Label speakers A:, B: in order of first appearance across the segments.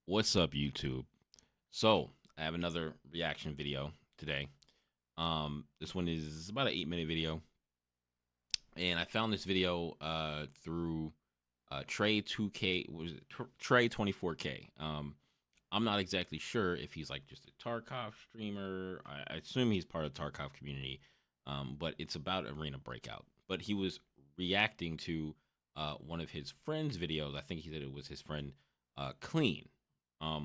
A: What's up, YouTube? So I have another reaction video today. This one is about an 8-minute video, and I found this video through Trey 2K. Was it Trey 24K? I'm not exactly sure if he's like just a Tarkov streamer. I assume he's part of the Tarkov community, but it's about Arena Breakout. But he was reacting to one of his friend's videos. I think he said it was his friend Clean.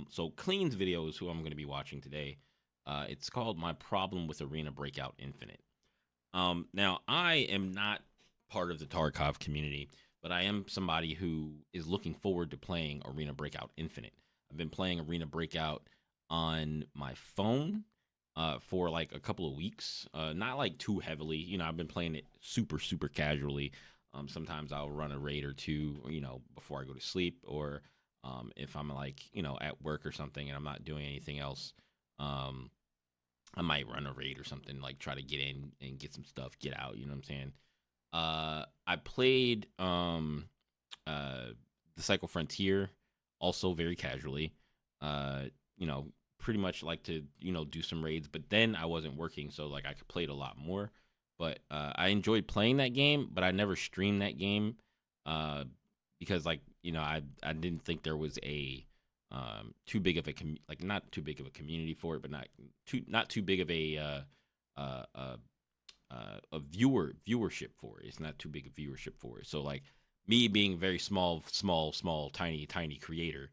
A: So Clean's video is who I'm going to be watching today. It's called "My Problem with Arena Breakout Infinite." Now I am not part of the Tarkov community, but I am somebody who is looking forward to playing Arena Breakout Infinite. I've been playing Arena Breakout on my phone for like a couple of weeks, not like too heavily. I've been playing it super casually. Sometimes I'll run a raid or two, before I go to sleep, or if I'm like, at work or something and I'm not doing anything else. I might run a raid or something, like try to get in and get some stuff, get out. You know what I'm saying? I played the Cycle Frontier also very casually. Uh, you know, pretty much like to do some raids, but then I wasn't working, so like I could play it a lot more. But I enjoyed playing that game, but I never streamed that game uh, because like I didn't think there was a too big of a like not too big of a community for it, but not too big of uh, a viewership for it. It's not too big a viewership for it. So like me being very small, tiny creator,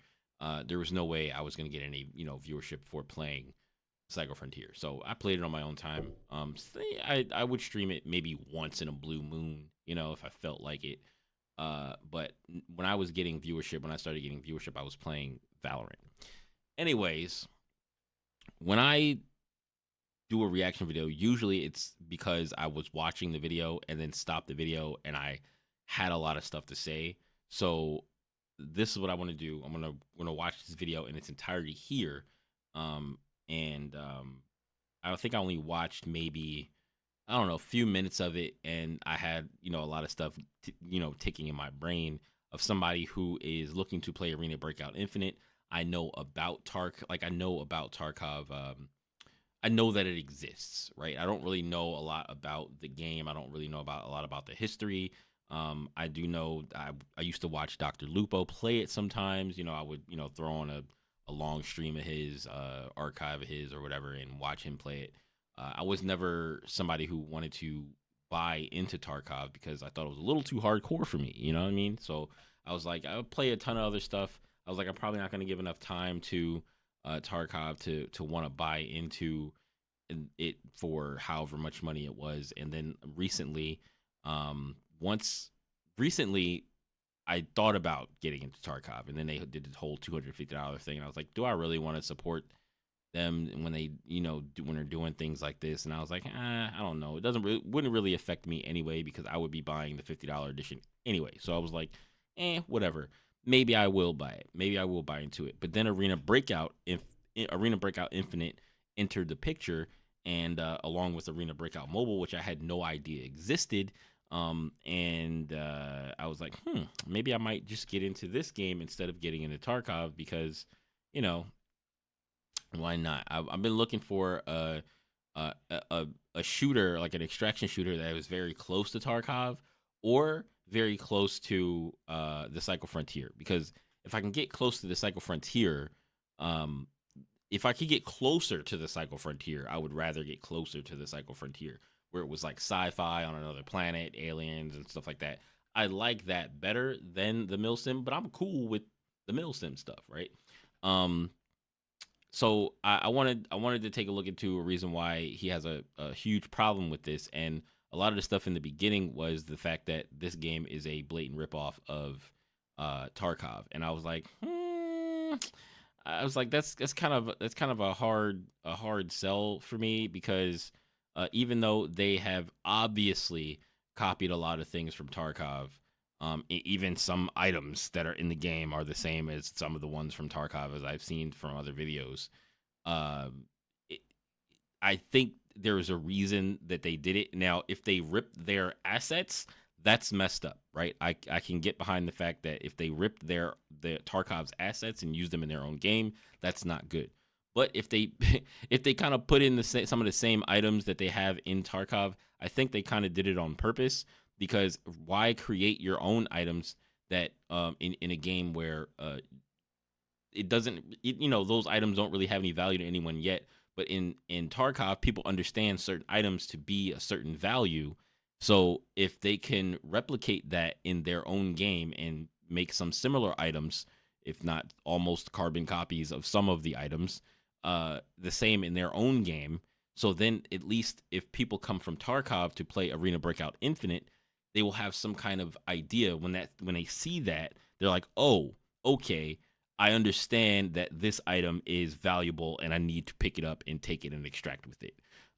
A: there was no way I was gonna get any viewership for playing Cycle Frontier. So I played it on my own time. I would stream it maybe once in a blue moon, if I felt like it. But when I was getting viewership, when I started getting viewership, I was playing Valorant. Anyways, when I do a reaction video, usually it's because I was watching the video and then stopped the video and I had a lot of stuff to say. So this is what I want to do. I'm gonna watch this video in its entirety here. Um, and I think I only watched maybe, I don't know, a few minutes of it, and I had a lot of stuff ticking in my brain of somebody who is looking to play Arena Breakout Infinite. I know about I know about Tarkov. I know that it exists, right? I don't really know a lot about the game. I don't really know about a lot about the history. I do know I used to watch Dr. Lupo play it sometimes. I would throw on a long stream of his, archive of his or whatever, and watch him play it. I was never somebody who wanted to buy into Tarkov because I thought it was a little too hardcore for me. You know what I mean? So I was like, I would play a ton of other stuff. I was like, I'm probably not going to give enough time to Tarkov to want to buy into it for however much money it was. And then once recently, I thought about getting into Tarkov, and then they did the whole $250 thing, and I was like, do I really want to support them when they when they're doing things like this? And I was like, I don't know, wouldn't really affect me anyway because I would be buying the $50 edition anyway. So I was like, whatever. Maybe I will buy it. Maybe I will buy into it. But then Arena Breakout Infinite entered the picture, and along with Arena Breakout Mobile, which I had no idea existed. And I was like, maybe I might just get into this game instead of getting into Tarkov because, you know, why not? I've been looking for a, a a shooter, like an extraction shooter that was very close to Tarkov or very close to the Cycle Frontier. Because if I can get close to the Cycle Frontier, um, if I could get closer to the Cycle Frontier, I would rather get closer to the Cycle Frontier, where it was like sci-fi on another planet, aliens and stuff like that. I like that better than the Milsim, but I'm cool with the Milsim stuff, right? Um, so I wanted to take a look into a reason why he has a huge problem with this, and a lot of the stuff in the beginning was the fact that this game is a blatant ripoff of Tarkov, and I was like, that's kind of a hard sell for me because even though they have obviously copied a lot of things from Tarkov, even some items that are in the game are the same as some of the ones from Tarkov as I've seen from other videos. Um, it, I think there is a reason that they did it. Now, if they ripped their assets, that's messed up, right? I can get behind the fact that if they ripped their Tarkov's assets and use them in their own game, that's not good. But if they if they kind of put in some of the same items that they have in Tarkov, I think they kind of did it on purpose, because why create your own items that in a game where it doesn't those items don't really have any value to anyone yet, but in Tarkov people understand certain items to be a certain value. So if they can replicate that in their own game and make some similar items, if not almost carbon copies of some of the items, the same in their own game, so then at least if people come from Tarkov to play Arena Breakout Infinite, they will have some kind of idea when they see that, they're like, oh, okay, I understand that this item is valuable and I need to pick it up and take it and extract with it.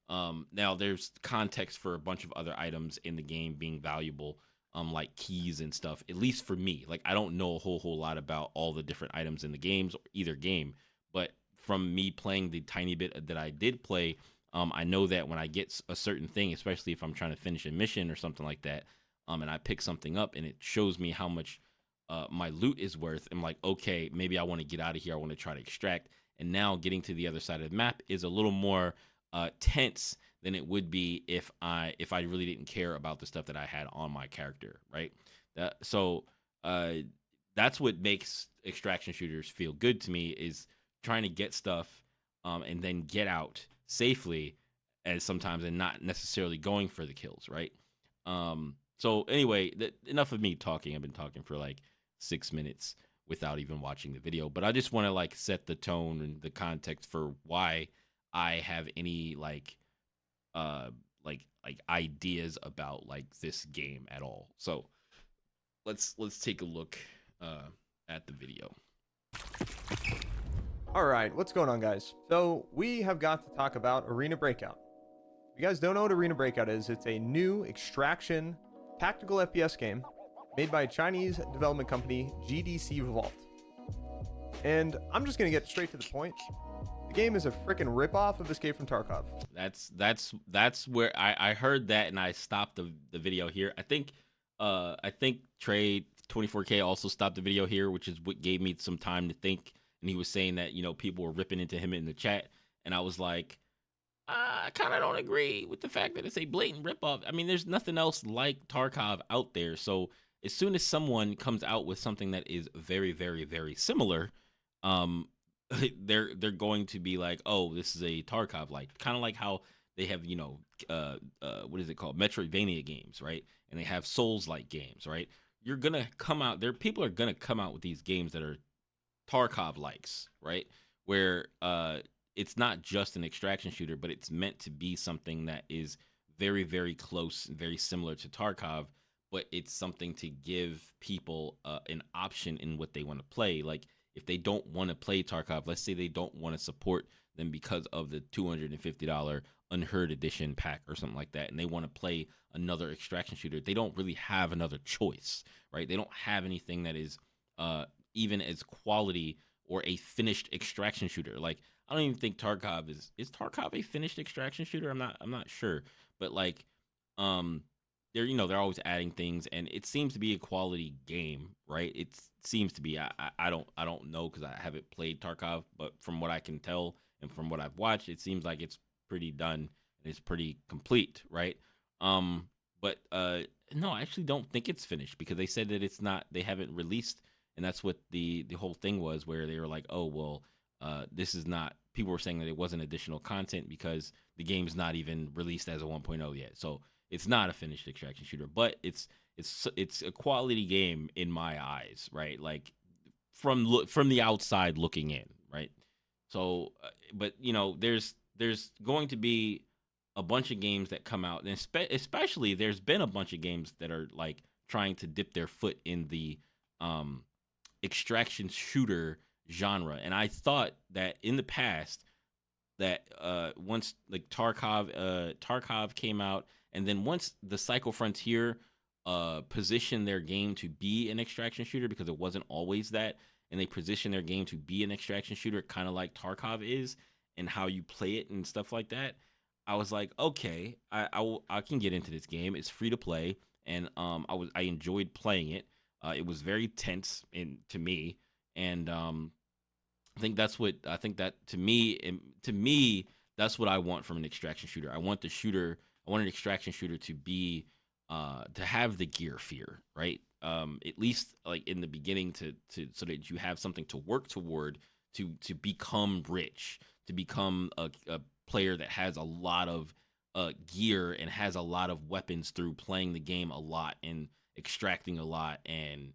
A: Now, there's context for a bunch of other items in the game being valuable, like keys and stuff. At least for me, like I don't know a whole lot about all the different items in the games, or either game. But from me playing the tiny bit that I did play, I know that when I get a certain thing, especially if I'm trying to finish a mission or something like that, and I pick something up and it shows me how much my loot is worth, I'm like, okay, maybe I want to get out of here. I want to try to extract. And now getting to the other side of the map is a little more tense than it would be if I really didn't care about the stuff that I had on my character, right? So that's what makes extraction shooters feel good to me, is trying to get stuff and then get out safely, and sometimes and not necessarily going for the kills, right? So anyway, enough of me talking. I've been talking for like 6 minutes without even watching the video, but I just want to like set the tone and the context for why I have any uh like ideas about like this game at all. So let's take a look at the video.
B: All right, what's going on, guys? So we have got to talk about Arena Breakout. If you guys don't know what Arena Breakout is, it's a new extraction tactical FPS game made by Chinese development company GDC Vault. And I'm just gonna get straight to the point. The game is a freaking ripoff of Escape from Tarkov.
A: That's where I heard that and I stopped the video here. I think Trey 24K also stopped the video here, which is what gave me some time to think. And he was saying that people were ripping into him in the chat, and I was like, I kind of don't agree with the fact that it's a blatant ripoff. I mean, there's nothing else like Tarkov out there. So as soon as someone comes out with something that is very, very, very similar, um, they're going to be like, oh, this is a Tarkov like, kind of like how they have what is it called, Metroidvania games, right? And they have Souls like games, right? You're gonna come out there. People are gonna come out with these games that are Tarkov likes, right? Where it's not just an extraction shooter, but it's meant to be something that is very, very close, very similar to Tarkov, but it's something to give people an option in what they want to play. Like if they don't want to play Tarkov, let's say they don't want to support them because of the $250 Unheard Edition pack or something like that, and they want to play another extraction shooter, they don't really have another choice, right? They don't have anything that is even as quality or a finished extraction shooter. Like I don't even think Tarkov is Tarkov a finished extraction shooter? I'm not sure, but like they're always adding things, and it seems to be a quality game, right? It seems to be. I don't know because I haven't played Tarkov, but from what I can tell and from what I've watched, it seems like it's pretty done and it's pretty complete, right? But no, I actually don't think it's finished because they said that it's not. They haven't released, and that's what the whole thing was, where they were like, oh well, this is not. People were saying that it wasn't additional content because the game's not even released as a 1.0 yet. So it's not a finished extraction shooter, but it's a quality game in my eyes, right? Like from the outside looking in, right? So, but there's going to be a bunch of games that come out, and especially there's been a bunch of games that are like trying to dip their foot in the extraction shooter genre, and I thought that in the past that once like Tarkov came out, and then once the Cycle Frontier positioned their game to be an extraction shooter, because it wasn't always that, and they positioned their game to be an extraction shooter, kind of like Tarkov is, and how you play it and stuff like that. I was like, okay, I can get into this game. It's free to play. and I enjoyed playing it. It was very tense to me, and I think that to me that's what I want from an extraction shooter. I want an extraction shooter to be to have the gear fear, right? At least like in the beginning to so that you have something to work toward to become rich, to become a player that has a lot of gear and has a lot of weapons through playing the game a lot and extracting a lot, and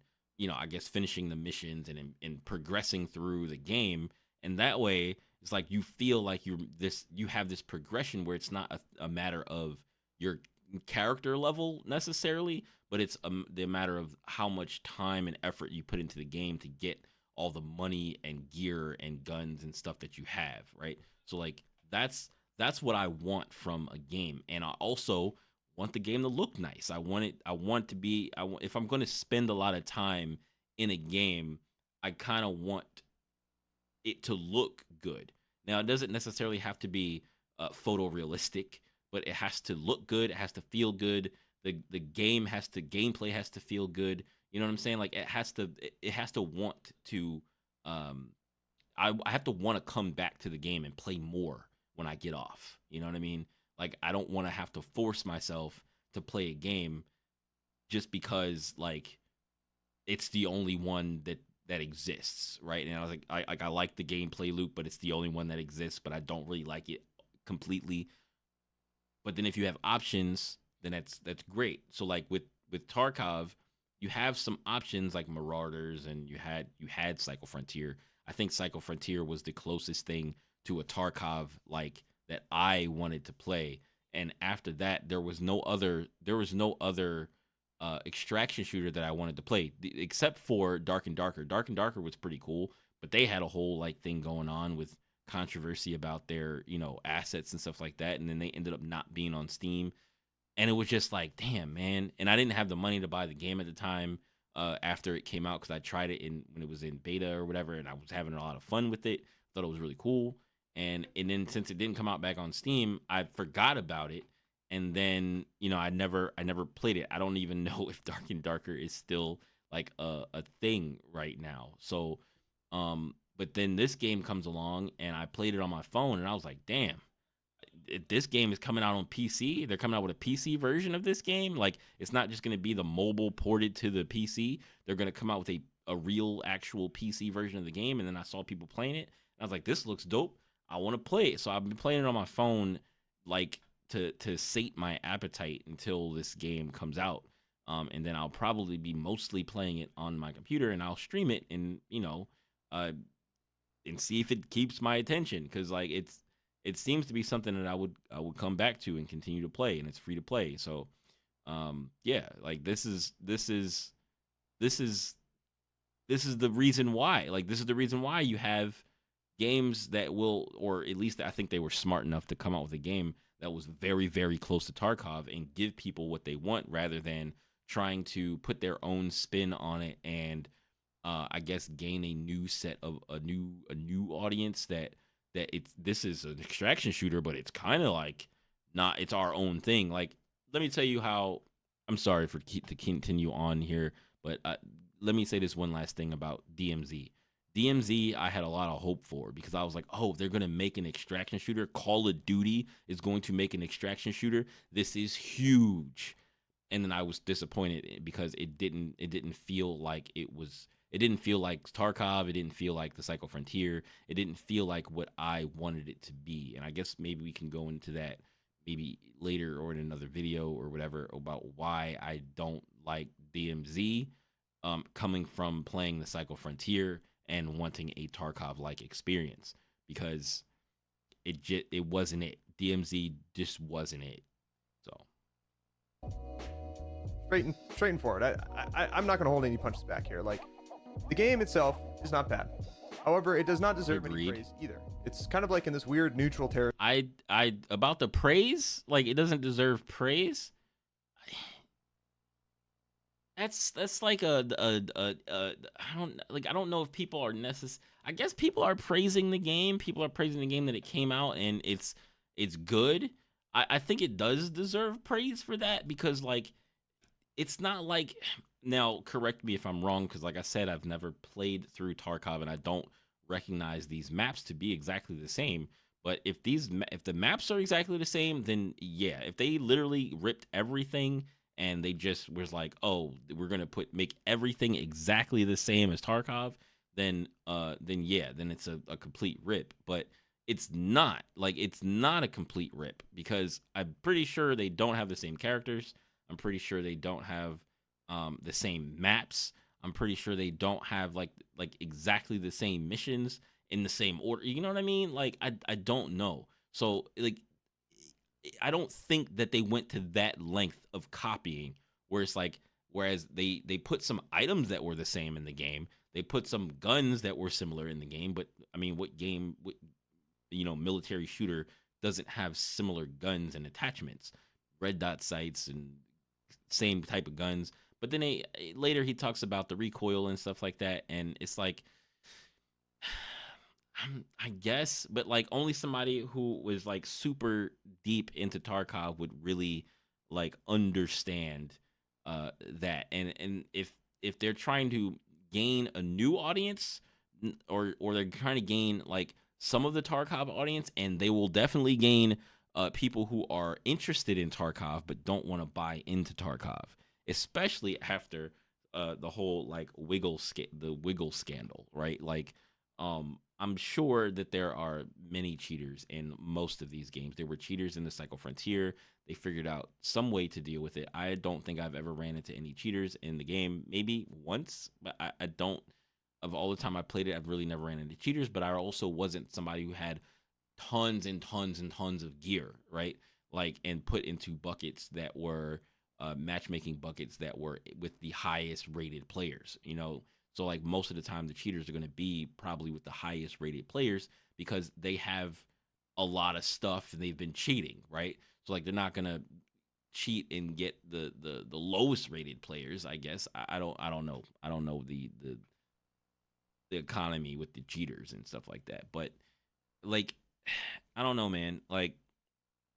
A: I guess finishing the missions and progressing through the game. And that way it's like you feel like you have this progression where it's not a matter of your character level necessarily, but it's the matter of how much time and effort you put into the game to get all the money and gear and guns and stuff that you have, right? So like that's what I want from a game. And I also want the game to look nice. I want to be if I'm going to spend a lot of time in a game, I kind of want it to look good. Now, it doesn't necessarily have to be photorealistic, but it has to look good. It has to feel good. The gameplay has to feel good. You know what I'm saying? Like it has to want to. I have to want to come back to the game and play more when I get off. You know what I mean? Like I don't want to have to force myself to play a game just because like it's the only one that exists, right? And I was like, I like the gameplay loop, but it's the only one that exists, but I don't really like it completely. But then if you have options, then that's great. So like with Tarkov, you have some options like Marauders, and you had Cycle Frontier. I think Cycle Frontier was the closest thing to a Tarkov like that I wanted to play. And after that, there was no other extraction shooter that I wanted to play except for Dark and Darker. Dark and Darker was pretty cool, but they had a whole like thing going on with controversy about their assets and stuff like that, and then they ended up not being on Steam, and it was just like, damn, man. And I didn't have the money to buy the game at the time after it came out because I tried it when it was in beta or whatever, and I was having a lot of fun with it. Thought it was really cool, and then since it didn't come out back on Steam, I forgot about it, and then I never played it. I don't even know if Dark and Darker is still like a thing right now. So, but then this game comes along, and I played it on my phone, and I was like, damn, this game is coming out on PC. They're coming out with a PC version of this game. Like it's not just going to be the mobile ported to the PC. They're going to come out with a real actual PC version of the game. And then I saw people playing it. And I was like, this looks dope. I want to play it. So I've been playing it on my phone, like to sate my appetite until this game comes out. And then I'll probably be mostly playing it on my computer, and I'll stream it and uh, and see if it keeps my attention, because like it seems to be something that I would come back to and continue to play, and it's free to play. So yeah, like this is the reason why. Like this is the reason why you have games that will, or at least I think they were smart enough to come out with a game that was very, very close to Tarkov and give people what they want rather than trying to put their own spin on it and I guess gain a new set of a new audience that this is an extraction shooter, but it's kind of like not, it's our own thing. Like let me tell you how. I'm sorry for to continue on here, but let me say this one last thing about DMZ. DMZ, I had a lot of hope for because I was like, oh, they're gonna make an extraction shooter. Call of Duty is going to make an extraction shooter. This is huge. And then I was disappointed because it didn't feel like it was. It didn't feel like Tarkov. It didn't feel like the Cycle Frontier. It didn't feel like what I wanted it to be. And I guess maybe we can go into that maybe later or in another video or whatever about why I don't like DMZ, coming from playing the Cycle Frontier and wanting a Tarkov like experience, because it wasn't it. DMZ just wasn't it. So
B: Straight and forward. I'm not going to hold any punches back here. Like, the game itself is not bad. However, it does not deserve any
A: agreed.
B: praise either. It's kind of like in this weird neutral territory.
A: I about the praise, like it doesn't deserve praise. That's like I don't know if people are necessary. I guess people are praising the game. People are praising the game that it came out and it's good. I think it does deserve praise for that because like it's not like, now correct me if I'm wrong, because like I said, I've never played through Tarkov and I don't recognize these maps to be exactly the same. But if the maps are exactly the same, then yeah. If they literally ripped everything and they just was like, oh, we're gonna make everything exactly the same as Tarkov, then yeah, then it's a complete rip. But it's not a complete rip, because I'm pretty sure they don't have the same characters. I'm pretty sure they don't have the same maps. I'm pretty sure they don't have like exactly the same missions in the same order. You know what I mean? Like I don't know. So like I don't think that they went to that length of copying, where it's like, whereas they put some items that were the same in the game. They put some guns that were similar in the game, but I mean, what military shooter doesn't have similar guns and attachments, red dot sights and same type of guns. But then later he talks about the recoil and stuff like that, and it's like, I guess, but like only somebody who was like super deep into Tarkov would really like understand that. And if they're trying to gain a new audience, or they're trying to gain like some of the Tarkov audience, and they will definitely gain people who are interested in Tarkov but don't want to buy into Tarkov, especially after the whole like the wiggle scandal, right? Like, I'm sure that there are many cheaters in most of these games. There were cheaters in the Cycle Frontier. They figured out some way to deal with it. I don't think I've ever ran into any cheaters in the game. Maybe once, but I don't. Of all the time I played it, I've really never ran into cheaters. But I also wasn't somebody who had tons and tons and tons of gear, right? Like, and put into buckets that were matchmaking buckets that were with the highest rated players. So like most of the time the cheaters are going to be probably with the highest rated players, because they have a lot of stuff and they've been cheating, right? So like they're not going to cheat and get the lowest rated players, I guess. I don't know. I don't know the economy with the cheaters and stuff like that. But like, I don't know, man. Like,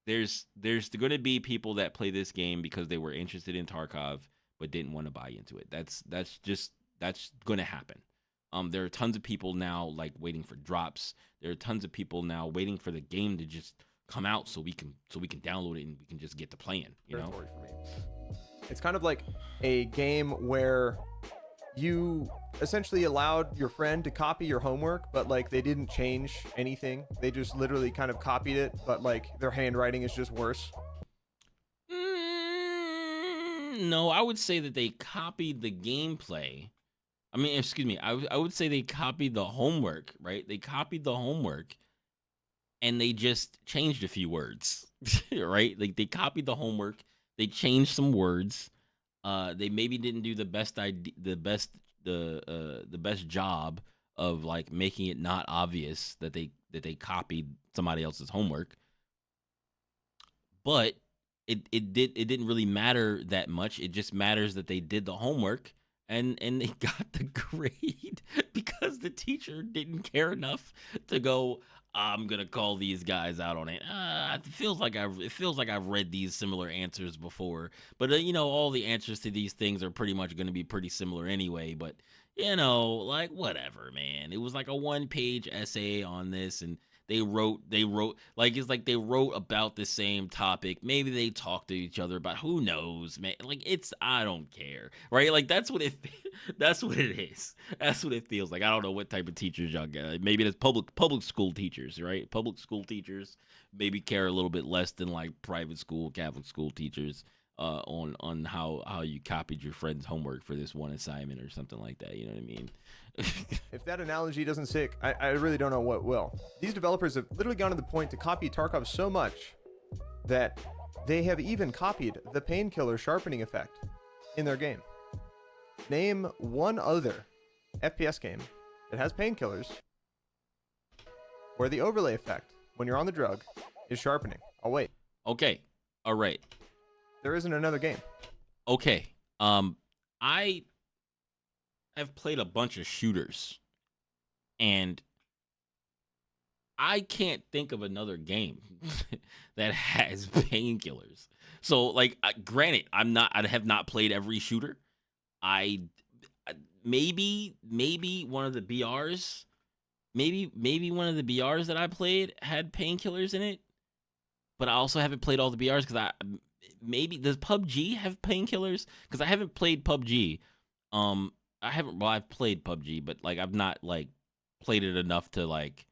A: there's going to be people that play this game because they were interested in Tarkov but didn't want to buy into it. That's going to happen. There are tons of people now like waiting for drops. There are tons of people now waiting for the game to just come out so we can download it and we can just get to playing.
B: Territory for me. It's kind of like a game where you essentially allowed your friend to copy your homework, but like they didn't change anything. They just literally kind of copied it, but like their handwriting is just worse.
A: No, I would say that they copied the gameplay. I mean, excuse me. I would say they copied the homework, right? They copied the homework and they just changed a few words, right? Like they copied the homework, they changed some words. They maybe didn't do the best the best job of like making it not obvious that they copied somebody else's homework. But it didn't really matter that much. It just matters that they did the homework and they got the grade because the teacher didn't care enough to go, I'm gonna call these guys out on it. It feels like I've read these similar answers before, but all the answers to these things are pretty much gonna be pretty similar anyway. But like whatever, man. It was like a 1-page essay on this, and they wrote like, it's like they wrote about the same topic. Maybe they talked to each other about, who knows, man. Like, I don't care, right? Like that's what it that's what it is. That's what it feels like. I don't know what type of teachers y'all get. Maybe it's public school teachers, right? Public school teachers maybe care a little bit less than like private school, Catholic school teachers, on how you copied your friend's homework for this one assignment or something like that. You know what I mean?
B: If that analogy doesn't stick, I really don't know what will. These developers have literally gone to the point to copy Tarkov so much that they have even copied the painkiller sharpening effect in their game. Name one other FPS game that has painkillers where the overlay effect when you're on the drug is sharpening. Oh wait.
A: Okay. All right.
B: There isn't another game.
A: Okay. I have played a bunch of shooters, and I can't think of another game that has painkillers. So like, granted, I have not played every shooter. I maybe one of the BRs, maybe one of the BRs that I played had painkillers in it, but I also haven't played all the BRs because maybe does PUBG have painkillers? Because I haven't played PUBG. I haven't. Well, I've played PUBG, but like I've not like played it enough to like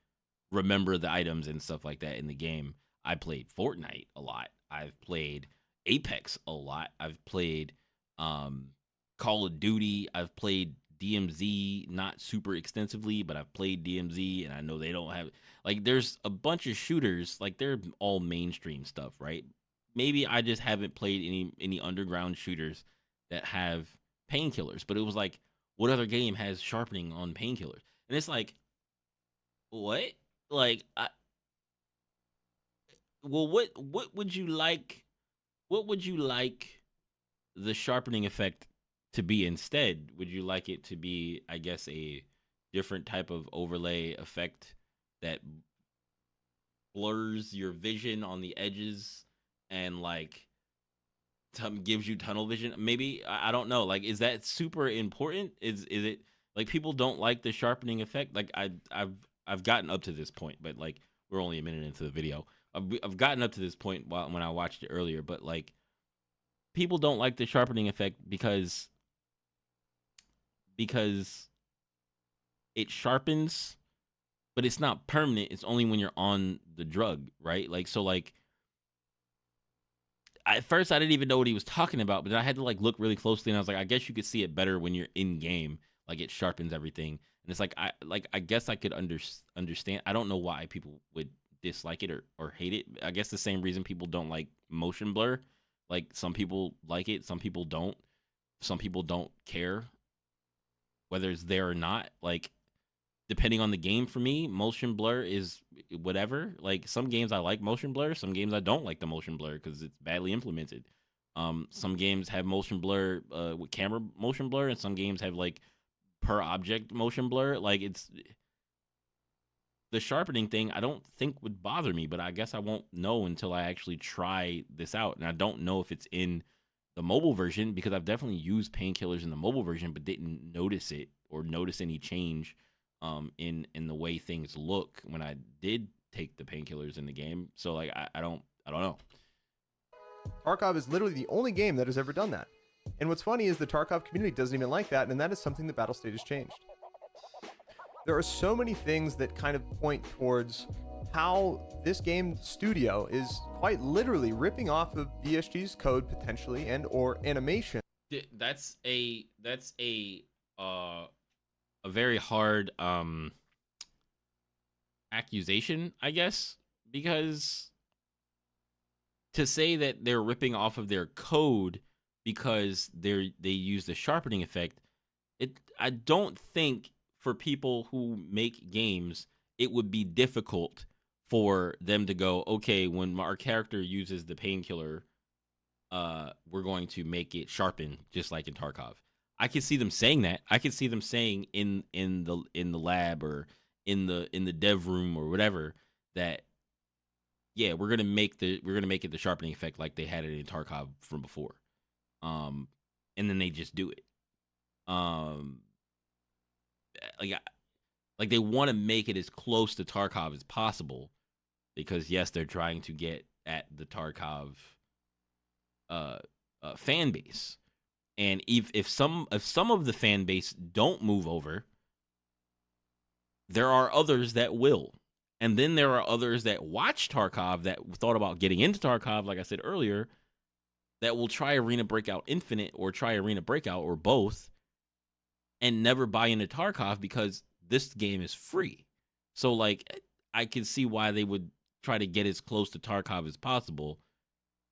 A: remember the items and stuff like that in the game. I played Fortnite a lot. I've played Apex a lot. I've played um Call of Duty. I've played DMZ, not super extensively, but I've played DMZ and I know they don't have like there's a bunch of shooters, like they're all mainstream stuff, right? Maybe I just haven't played any underground shooters that have painkillers, but it was like what other game has sharpening on painkillers? And it's like what? Like well, what would you like? What would you like the sharpening effect to be instead? Would you like it to be, I guess, a different type of overlay effect that blurs your vision on the edges and like gives you tunnel vision? Maybe I don't know. Like, is that super important? Is it like people don't like the sharpening effect? Like I've gotten up to this point, but like we're only a minute into the video. I've gotten up to this point when I watched it earlier, but like people don't like the sharpening effect because it sharpens, but it's not permanent. It's only when you're on the drug, right? Like so, like at first I didn't even know what he was talking about, but then I had to like look really closely, and I was like, I guess you could see it better when you're in game. Like it sharpens everything, and it's like I guess I could understand. I don't know why people would dislike it or hate it. I guess the same reason people don't like motion blur. Like some people like it, some people don't. Some people don't care whether it's there or not. Like depending on the game for me, motion blur is whatever. Like some games I like motion blur, some games I don't like the motion blur because it's badly implemented. Some games have motion blur with camera motion blur, and some games have like per object motion blur. Like it's the sharpening thing. I don't think would bother me, but I guess I won't know until I actually try this out, and I don't know if it's in the mobile version because I've definitely used painkillers in the mobile version, but didn't notice it or notice any change in the way things look when I did take the painkillers in the game. So like I don't know.
B: Tarkov is literally the only game that has ever done that. And what's funny is the Tarkov community doesn't even like that, and that is something that Battlestate has changed. There are so many things that kind of point towards how this game studio is quite literally ripping off of BSG's code potentially and or animation.
A: That's a very hard accusation, I guess, because to say that they're ripping off of their code because they use the sharpening effect, I don't think for people who make games it would be difficult for them to go, okay, when our character uses the painkiller, we're going to make it sharpen just like in Tarkov. I can see them saying that. I can see them saying in the lab or in the dev room or whatever that yeah, we're gonna make it the sharpening effect like they had it in Tarkov from before. Um, and then they just do it. Um, like like they want to make it as close to Tarkov as possible because yes, they're trying to get at the Tarkov uh, fan base. And if some of the fan base don't move over, there are others that will. And then there are others that watch Tarkov that thought about getting into Tarkov, like I said earlier, that will try Arena Breakout Infinite or try Arena Breakout or both and never buy into Tarkov because this game is free. So like I can see why they would try to get as close to Tarkov as possible.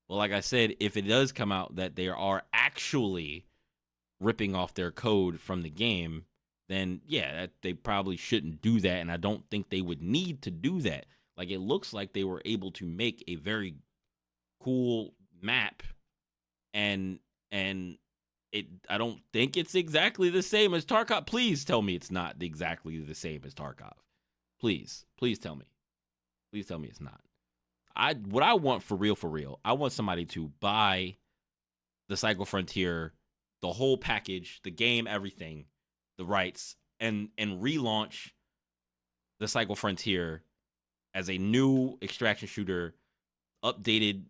A: Well, like I said, if it does come out that they are actually ripping off their code from the game, then yeah, they probably shouldn't do that, and I don't think they would need to do that. Like it looks like they were able to make a very cool map, and I don't think it's exactly the same as Tarkov. Please tell me it's not exactly the same as Tarkov. Please tell me. Please tell me it's not. What I want for real, I want somebody to buy the Cycle Frontier, the whole package, the game, everything, the rights, and relaunch the Cycle Frontier as a new extraction shooter, updated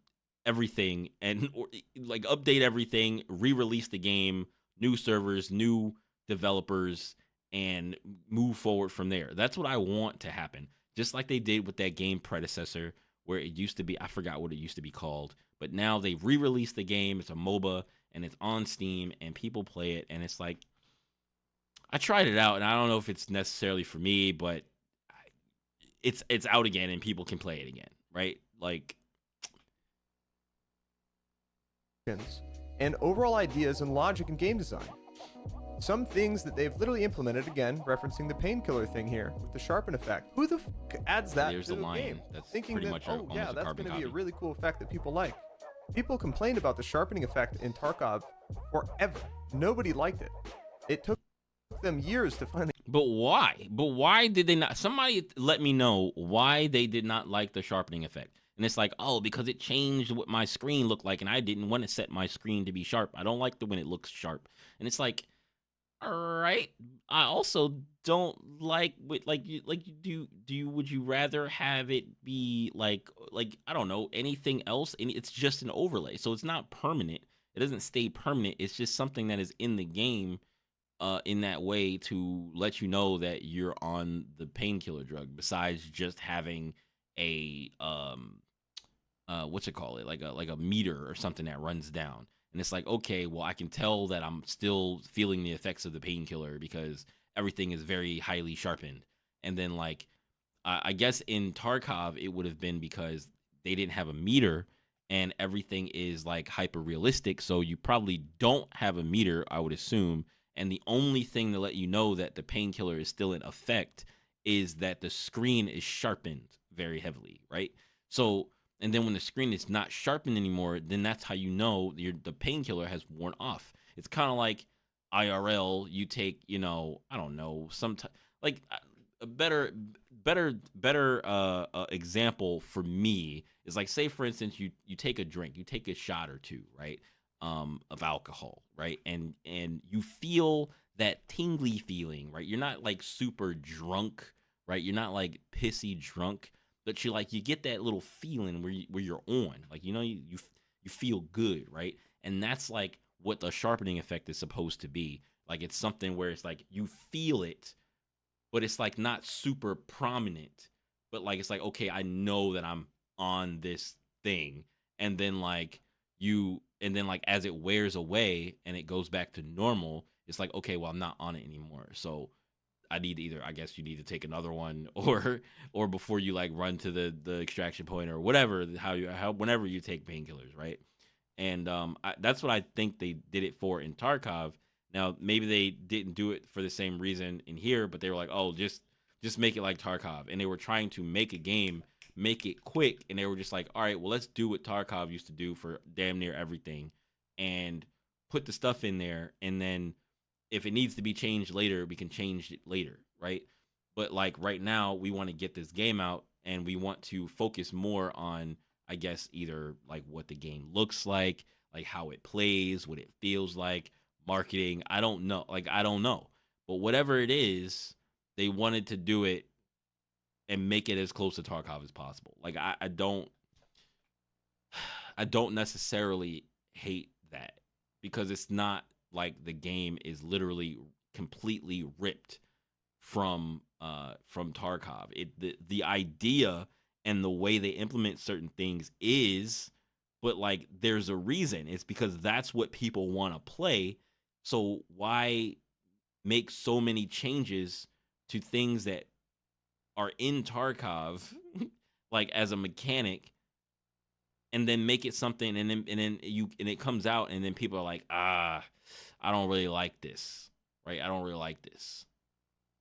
A: everything, and like update everything, re-release the game, new servers, new developers, and move forward from there. That's what I want to happen. Just like they did with that game predecessor, where it used to be, I forgot what it used to be called, but now they've re-released the game. It's a MOBA and it's on Steam and people play it, and it's like, I tried it out and I don't know if it's necessarily for me, but it's out again and people can play it again, right? Like,
B: and overall ideas and logic in game design. Some things that they've literally implemented, again, referencing the painkiller thing here with the sharpen effect. Who the f adds that
A: there's
B: to
A: a
B: the
A: line
B: game?
A: that's
B: Thinking
A: pretty
B: that,
A: much
B: oh yeah,
A: almost a
B: that's
A: carbon
B: going to be a
A: copy.
B: really cool effect that people like. People complained about the sharpening effect in Tarkov forever. Nobody liked it. It took them years to finally.
A: But why? But why did they not? Somebody let me know why they did not like the sharpening effect. And it's like, oh, because it changed what my screen looked like, and I didn't want to set my screen to be sharp. I don't like the when it looks sharp. And it's like, all right. I also don't like what would you rather have it be like I don't know, anything else? And it's just an overlay. So it's not permanent. It doesn't stay permanent. It's just something that is in the game in that way to let you know that you're on the painkiller drug, besides just having a what's it called, it like a meter or something that runs down. And it's like, okay, well, I can tell that I'm still feeling the effects of the painkiller because everything is very highly sharpened. And then like I guess in Tarkov it would have been because they didn't have a meter and everything is like hyper realistic, so you probably don't have a meter, I would assume. And the only thing to let you know that the painkiller is still in effect is that the screen is sharpened very heavily, right? So, and then when the screen is not sharpened anymore, then that's how you know the painkiller has worn off. It's kind of like IRL. You take, I don't know, like a better example for me is like, say for instance, you take a drink, you take a shot or two, right? Of alcohol, right? And you feel that tingly feeling, right? You're not like super drunk, right? You're not like pissy drunk, but you get that little feeling where you're on, like, you feel good, right? And that's like what the sharpening effect is supposed to be. Like, it's something where it's like you feel it, but it's like not super prominent, but like it's like, okay, I know that I'm on this thing. And then like as it wears away and it goes back to normal, it's like, okay, well, I'm not on it anymore. So I need to either, I guess you need to take another one, or before you like run to the extraction point or whatever, whenever you take painkillers, right? And that's what I think they did it for in Tarkov. Now maybe they didn't do it for the same reason in here, but they were like, oh, just make it like Tarkov, and they were trying to make a game, make it quick, and they were just like, all right, well, let's do what Tarkov used to do for damn near everything, and put the stuff in there, and then if it needs to be changed later, we can change it later, right? But like right now, we want to get this game out, and we want to focus more on, I guess, either like what the game looks like how it plays, what it feels like, marketing. I don't know. I don't know. But whatever it is, they wanted to do it and make it as close to Tarkov as possible. Like I don't necessarily hate that, because it's not like the game is literally completely ripped from Tarkov. The idea and the way they implement certain things is, but like there's a reason. It's because that's what people want to play. So why make so many changes to things that are in Tarkov like as a mechanic, and then make it something, and it comes out, and then people are like, I don't really like this, right? I don't really like this.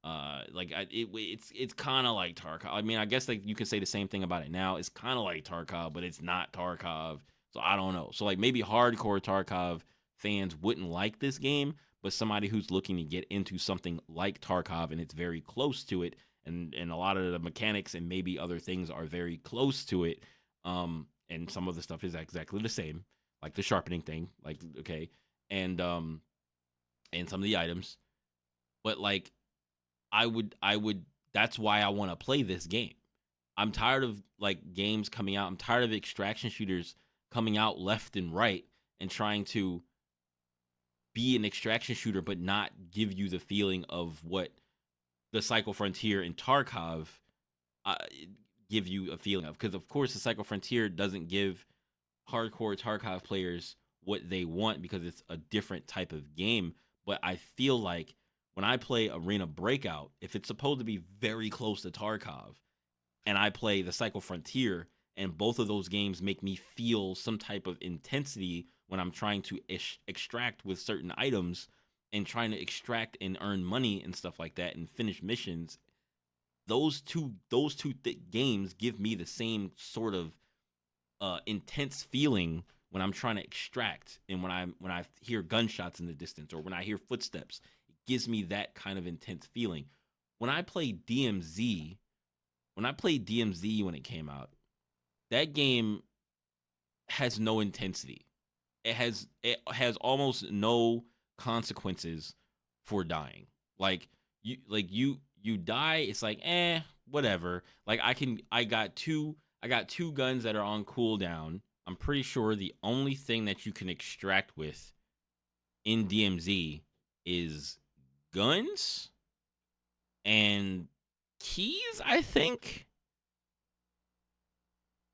A: It's kind of like Tarkov. I mean, I guess like you could say the same thing about it now. It's kind of like Tarkov, but it's not Tarkov. So I don't know. So like maybe hardcore Tarkov fans wouldn't like this game, but somebody who's looking to get into something like Tarkov and it's very close to it, and a lot of the mechanics and maybe other things are very close to it. And some of the stuff is exactly the same, like the sharpening thing, like okay, and and some of the items. But like I would that's why I want to play this game. I'm tired of like games coming out. I'm tired of extraction shooters coming out left and right and trying to be an extraction shooter but not give you the feeling of what the Cycle Frontier and Tarkov uh, give you a feeling of. Because of course the Cycle Frontier doesn't give hardcore Tarkov players what they want because it's a different type of game. But I feel like when I play Arena Breakout, if it's supposed to be very close to Tarkov, and I play the Cycle Frontier, and both of those games make me feel some type of intensity when I'm trying to extract with certain items and trying to extract and earn money and stuff like that and finish missions. Those two games give me the same sort of intense feeling when I'm trying to extract and when I hear gunshots in the distance or when I hear footsteps. It gives me that kind of intense feeling. When I play DMZ, when I played DMZ when it came out, that game has no intensity. It has almost no consequences for dying. Like you die, it's like whatever. Like I got two guns that are on cooldown. I'm pretty sure the only thing that you can extract with in DMZ is guns and keys, I think.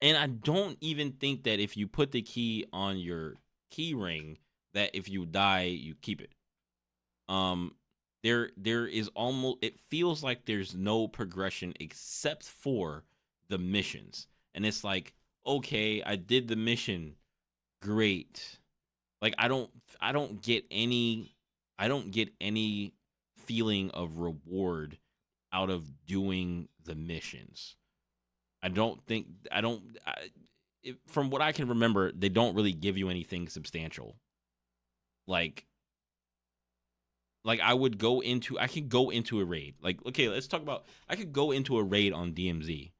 A: And I don't even think that if you put the key on your key ring, that if you die, you keep it. Um, there is almost, it feels like there's no progression except for the missions, and it's like, okay, I did the mission, great. Like I don't get any, I don't get any feeling of reward out of doing the missions. I don't think I don't. From what I can remember, they don't really give you anything substantial. Like, I could go into a raid. Like, okay, let's talk about. I could go into a raid on DMZ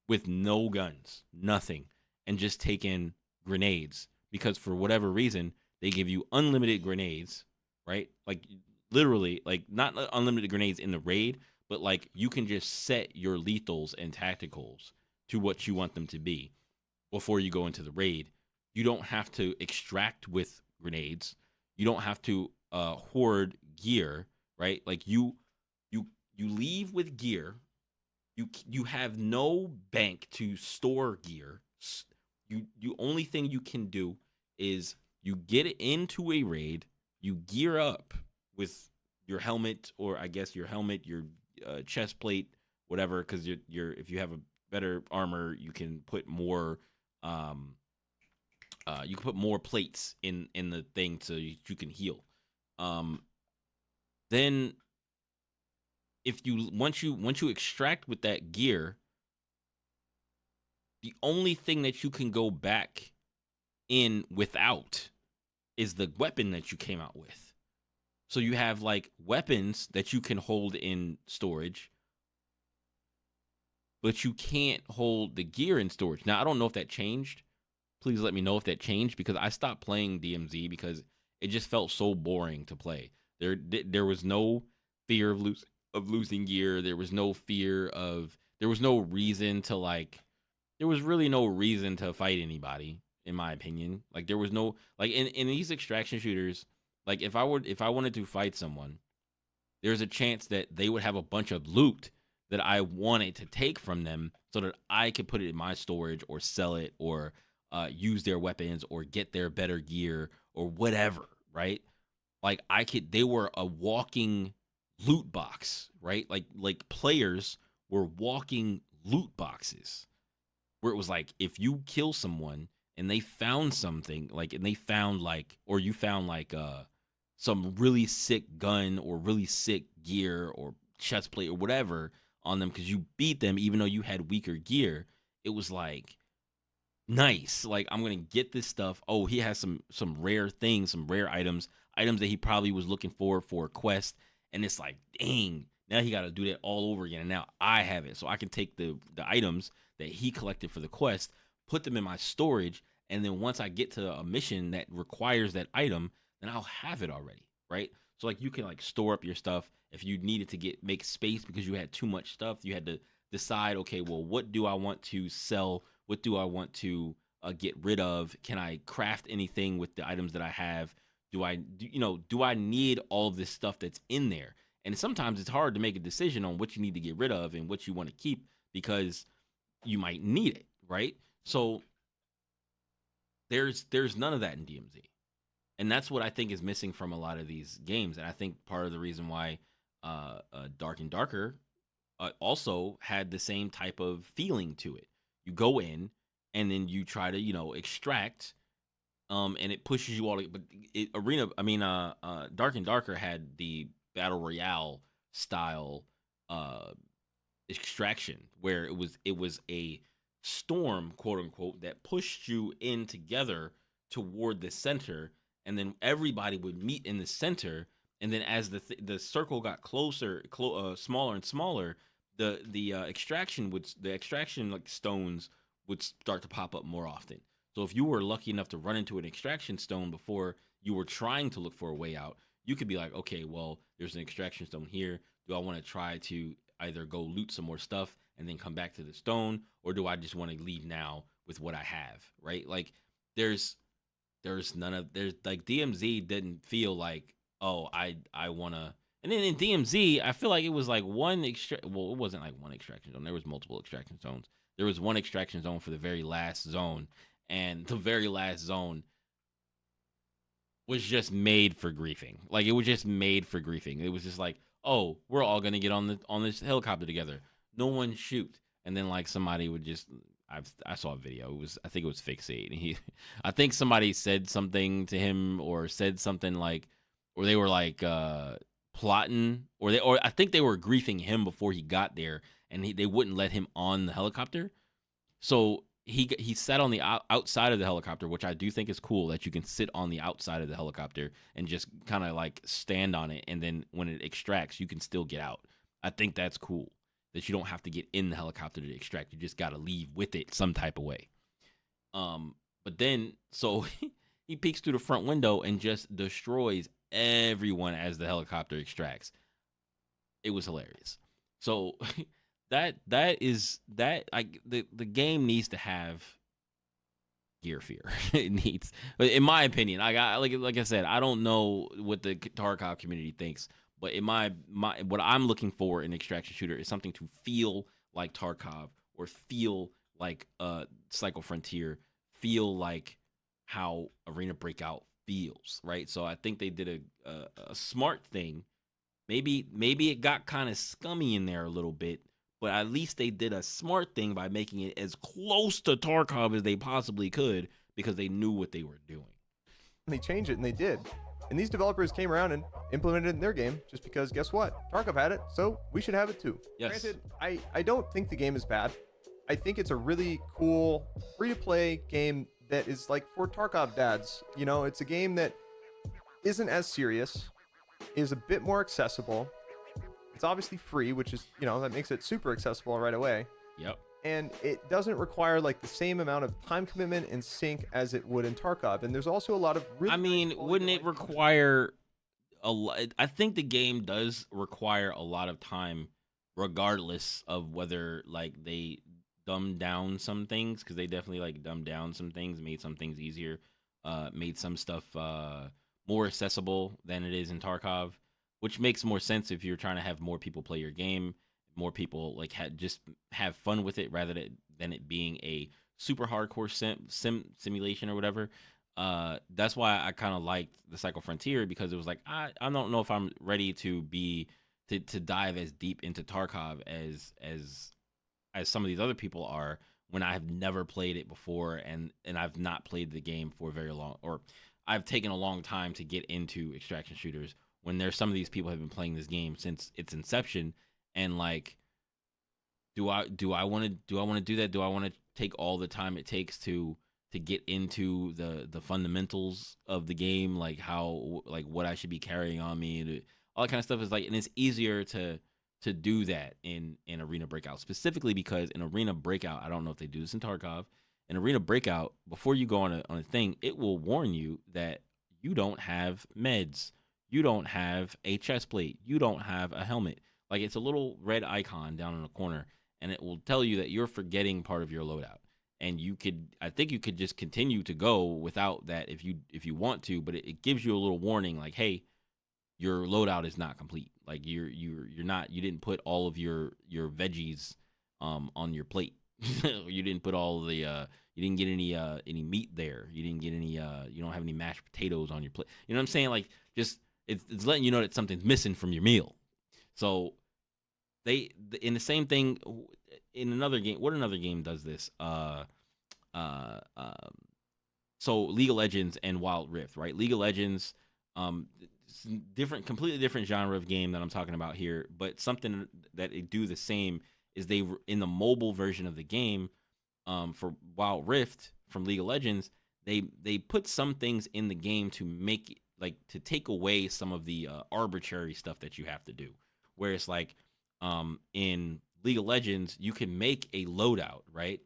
A: with no guns, nothing, and just take in grenades because for whatever reason they give you unlimited grenades, right? Like literally, like not unlimited grenades in the raid, but like you can just set your lethals and tacticals to what you want them to be before you go into the raid. You don't have to extract with grenades. You don't have to hoard gear, right? Like you leave with gear. You have no bank to store gear. You only thing you can do is you get into a raid, you gear up with your helmet, or I guess your helmet, your chest plate, whatever, because you're if you have a better armor, um you can put more plates in the thing so you can heal. Um, then if you once you extract with that gear, the only thing that you can go back in without is the weapon that you came out with. So you have like weapons that you can hold in storage, but you can't hold the gear in storage. Now I don't know if that changed. Please let me know if that changed because I stopped playing DMZ because it just felt so boring to play. There was no fear of losing gear. There was no reason to like there was really no reason to fight anybody in my opinion. Like there was no like in these extraction shooters, like if I wanted to fight someone, there's a chance that they would have a bunch of loot that I wanted to take from them so that I could put it in my storage or sell it or use their weapons or get their better gear or whatever, right? Like they were a walking loot box, right? Like players were walking loot boxes where it was like if you kill someone and they found something like and they found like or you found like some really sick gun or really sick gear or chest plate or whatever on them because you beat them even though you had weaker gear, it was like nice. Like I'm gonna get this stuff. Oh, he has some rare things, some rare items that he probably was looking for a quest. And it's like, dang, Now he got to do that all over again, and now I have it, so I can take the items that he collected for the quest, put them in my storage, and then once I get to a mission that requires that item, then I'll have it already, right? So like you can like store up your stuff if you needed to make space because you had too much stuff. You had to decide, okay, well, what do I want to sell? What do I want to get rid of? Can I craft anything with the items that I have? Do I need all of this stuff that's in there? And sometimes it's hard to make a decision on what you need to get rid of and what you want to keep because you might need it, right? So there's none of that in DMZ. And that's what I think is missing from a lot of these games. And I think part of the reason why Dark and Darker also had the same type of feeling to it. You go in and then you try to, extract, and it pushes you all. But Dark and Darker had the battle royale style uh, extraction where it was a storm, quote unquote, that pushed you in together toward the center, and then everybody would meet in the center, and then as the circle got closer, smaller and smaller, the extraction like stones would start to pop up more often. So if you were lucky enough to run into an extraction stone before you were trying to look for a way out, you could be like, okay, well, there's an extraction stone here. Do I want to try to either go loot some more stuff and then come back to the stone, or do I just want to leave now with what I have, right? Like there's there's like DMZ didn't feel like, oh, I want to. And then in DMZ, I feel like it was like well, it wasn't like one extraction zone. There was multiple extraction zones. There was one extraction zone for the very last zone, and the very last zone was just made for griefing. Like it was just made for griefing. It was just like, oh, we're all gonna get on this helicopter together. No one shoot, and then like somebody would just. I saw a video. I think it was Fixate. And I think somebody said something to him or said something like, or they were like plotting, or I think they were griefing him before he got there, and they wouldn't let him on the helicopter. So he sat on the outside of the helicopter, which I do think is cool that you can sit on the outside of the helicopter and just kind of like stand on it, and then when it extracts, you can still get out. I think that's cool that you don't have to get in the helicopter to extract. You just got to leave with it some type of way. But then so he peeks through the front window and just destroys everyone as the helicopter extracts. It was hilarious. So the game needs to have gear fear. It needs, in my opinion. Like I said, I don't know what the Tarkov community thinks, but in my what I'm looking for in extraction shooter is something to feel like Tarkov or feel like Psycho Frontier, feel like how Arena Breakout feels, right? So I think they did a smart thing. Maybe it got kind of scummy in there a little bit, but at least they did a smart thing by making it as close to Tarkov as they possibly could because they knew what they were doing.
B: And they changed it, and they did. And these developers came around and implemented it in their game just because, guess what? Tarkov had it, so we should have it too.
A: Yes.
B: Granted, I don't think the game is bad. I think it's a really cool free-to-play game that is like for Tarkov dads. You know, it's a game that isn't as serious, is a bit more accessible. It's obviously free, which is, that makes it super accessible right away.
A: Yep.
B: And it doesn't require like the same amount of time commitment and sync as it would in Tarkov. And there's also a lot of really
A: wouldn't it require a lot? I think the game does require a lot of time, regardless of whether like they dumbed down some things, because they definitely like dumbed down some things, made some things easier, made some stuff more accessible than it is in Tarkov, which makes more sense if you're trying to have more people play your game, more people like just have fun with it rather than it being a super hardcore simulation or whatever. That's why I kind of liked the Psycho Frontier, because it was like I don't know if I'm ready to dive as deep into Tarkov as some of these other people are, when I have never played it before and I've not played the game for very long, or I've taken a long time to get into extraction shooters, when there's some of these people have been playing this game since its inception. And like, do I want to do that? Do I want to take all the time it takes to get into the fundamentals of the game, like how, like what I should be carrying on me, all that kind of stuff is like, and it's easier to to do that in Arena Breakout, specifically because in Arena Breakout, I don't know if they do this in Tarkov. In Arena Breakout, before you go on a thing, it will warn you that you don't have meds, you don't have a chest plate, you don't have a helmet. Like, it's a little red icon down in the corner, and it will tell you that you're forgetting part of your loadout. And I think you could just continue to go without that if you want to, but it gives you a little warning, like, hey, your loadout is not complete. Like, you didn't put all of your veggies on your plate. You didn't put all the you didn't get any meat there. You didn't get any you don't have any mashed potatoes on your plate. You know what I'm saying? Like, just it's letting you know that something's missing from your meal. So they in the same thing in another game. What another game does this? Uh, um, so League of Legends and Wild Rift, right? League of Legends, different, completely different genre of game that I'm talking about here, but something that they do the same is they in the mobile version of the game, for Wild Rift from League of Legends, they put some things in the game to make like to take away some of the arbitrary stuff that you have to do. Where it's like, in League of Legends, you can make a loadout, right?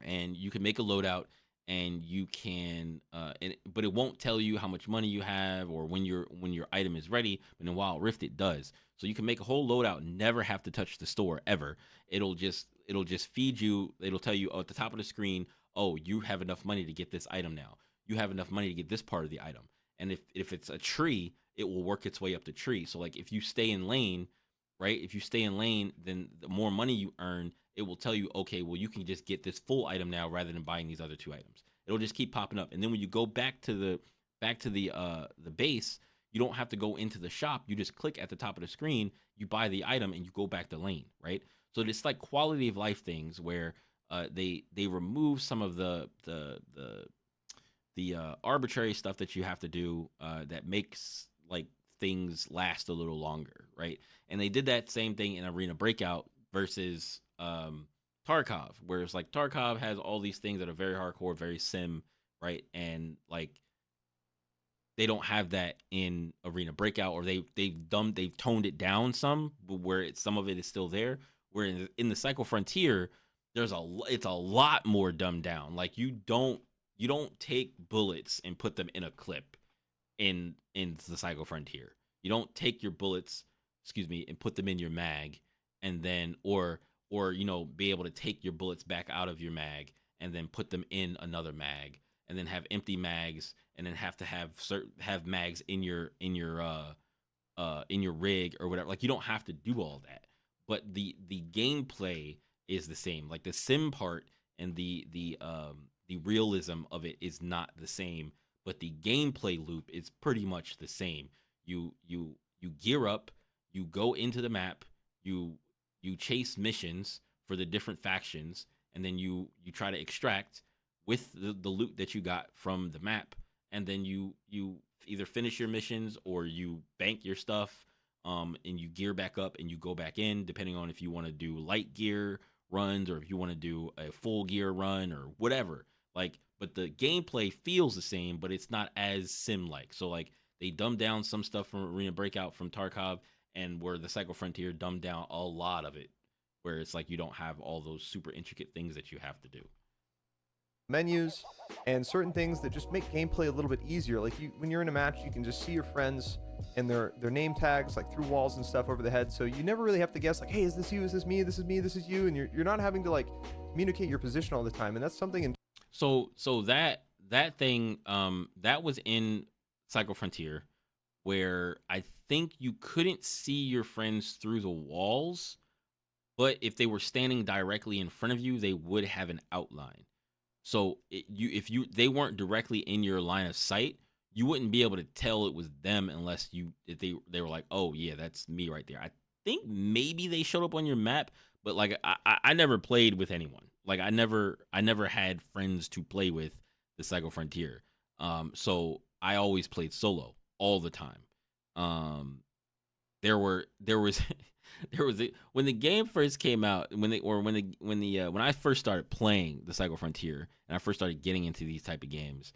A: And you can make a loadout, and you can but it won't tell you how much money you have or when your item is ready. But in Wild Rift it does, so you can make a whole loadout and never have to touch the store ever. It'll just feed you. It'll tell you, oh, at the top of the screen, oh, you have enough money to get this item now, you have enough money to get this part of the item. And if it's a tree, it will work its way up the tree. So like, if you stay in lane, right? If you stay in lane, then the more money you earn, it will tell you, okay, well, you can just get this full item now rather than buying these other two items. It'll just keep popping up. And then when you go back to the base, you don't have to go into the shop. You just click at the top of the screen, you buy the item, and you go back to lane, right? So it's like quality of life things where they remove some of the arbitrary stuff that you have to do, that makes like things last a little longer, right? And they did that same thing in Arena Breakout versus Tarkov, where it's like Tarkov has all these things that are very hardcore, very sim, right? And like, they don't have that in Arena Breakout, or they've toned it down some, where some of it is still there. Where in the Cycle Frontier, it's a lot more dumbed down. Like, you don't take bullets and put them in a clip in the Cycle Frontier. You don't take your bullets, excuse me, and put them in your mag, and then or be able to take your bullets back out of your mag and then put them in another mag, and then have empty mags, and then have to have mags in your rig or whatever. Like, you don't have to do all that, but the gameplay is the same. Like, the sim part and the realism of it is not the same, but the gameplay loop is pretty much the same. You gear up, you go into the map, you chase missions for the different factions, and then you try to extract with the loot that you got from the map, and then you either finish your missions or you bank your stuff, and you gear back up and you go back in, depending on if you want to do light gear runs or if you want to do a full gear run or whatever. Like, but the gameplay feels the same, but it's not as sim like. So like, they dumbed down some stuff from Arena Breakout from Tarkov, and where the Cycle Frontier dumbed down a lot of it, where it's like you don't have all those super intricate things that you have to do.
B: Menus and certain things that just make gameplay a little bit easier. Like, when you're in a match, you can just see your friends and their name tags like through walls and stuff over the head. So you never really have to guess like, hey, is this you? Is this me? This is me. This is you. And you're not having to like communicate your position all the time. And that's something in
A: So that thing, that was in Cycle Frontier, where I think you couldn't see your friends through the walls, but if they were standing directly in front of you, they would have an outline. So if they weren't directly in your line of sight, you wouldn't be able to tell it was them unless if they were like, oh yeah, that's me right there. I think maybe they showed up on your map, but like, I never played with anyone. Like, I never had friends to play with the Cycle Frontier. So I always played solo all the time. There was when the game first came out, when I first started playing the Cycle Frontier and I first started getting into these type of games,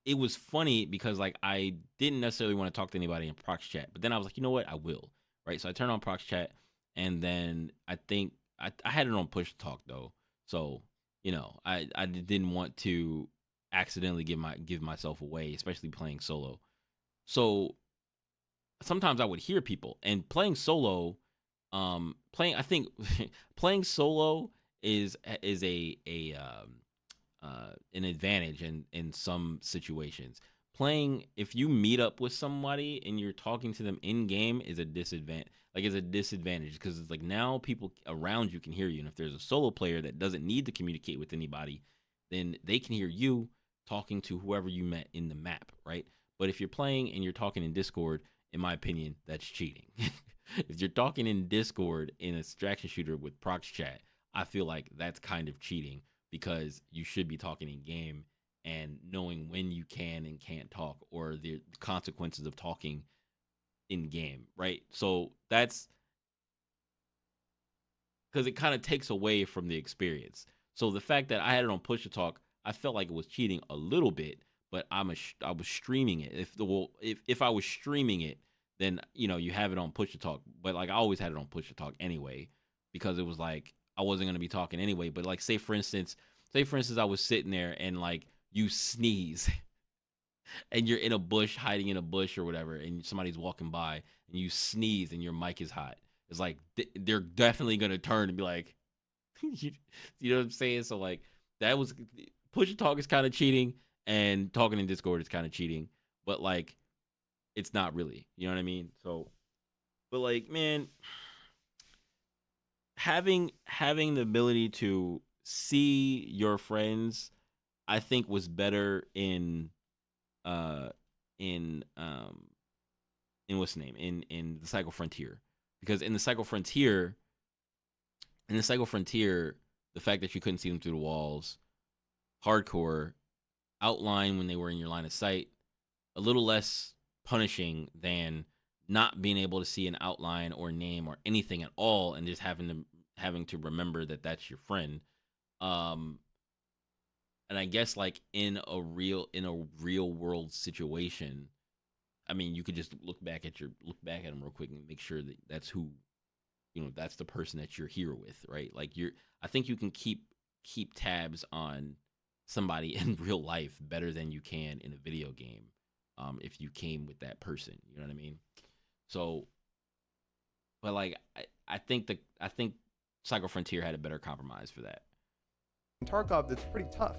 A: it was funny because like, I didn't necessarily want to talk to anybody in prox chat, but then I was like, you know what, I will, right? So I turned on prox chat, and then I think I had it on push to talk though. So I didn't want to accidentally give myself away, especially playing solo. So sometimes I would hear people, and playing solo, playing I think playing solo is an advantage in some situations. Playing, if you meet up with somebody and you're talking to them in game, is a disadvantage. Like, it's a disadvantage because it's like now people around you can hear you, and if there's a solo player that doesn't need to communicate with anybody, then they can hear you talking to whoever you met in the map, right? But if you're playing and you're talking in Discord, in my opinion, that's cheating. If you're talking in Discord in a distraction shooter with prox chat, I feel like that's kind of cheating because you should be talking in game and knowing when you can and can't talk, or the consequences of talking in game, right? So that's because it kind of takes away from the experience. So the fact that I had it on push to talk, I felt like it was cheating a little bit, but I was streaming it. If I was streaming it, then you have it on push to talk. But like I always had it on push to talk anyway, because it was like I wasn't gonna be talking anyway. But like say for instance, I was sitting there and like you sneeze and you're in a bush, hiding in a bush or whatever, and somebody's walking by and you sneeze and your mic is hot. It's like they're definitely gonna turn and be like, you know what I'm saying? So like that was push to talk is kind of cheating, and talking in Discord is kind of cheating, but like it's not really. You know what I mean? So, but like, man, having the ability to see your friends, I think was better uh in um in what's the name in the Cycle Frontier, because in the Cycle Frontier, the fact that you couldn't see them through the walls, hardcore, outline when they were in your line of sight, a little less punishing than not being able to see an outline or name or anything at all, and just having to remember that that's your friend. Um, and I guess like in a real world situation, I mean, you could just look back at them real quick and make sure that that's who that's the person that you're here with, right? Like I think you can keep tabs on somebody in real life better than you can in a video game, if you came with that person. You know what I mean? So, but like I think Cycle Frontier had a better compromise for that.
B: Tarkov, that's pretty tough.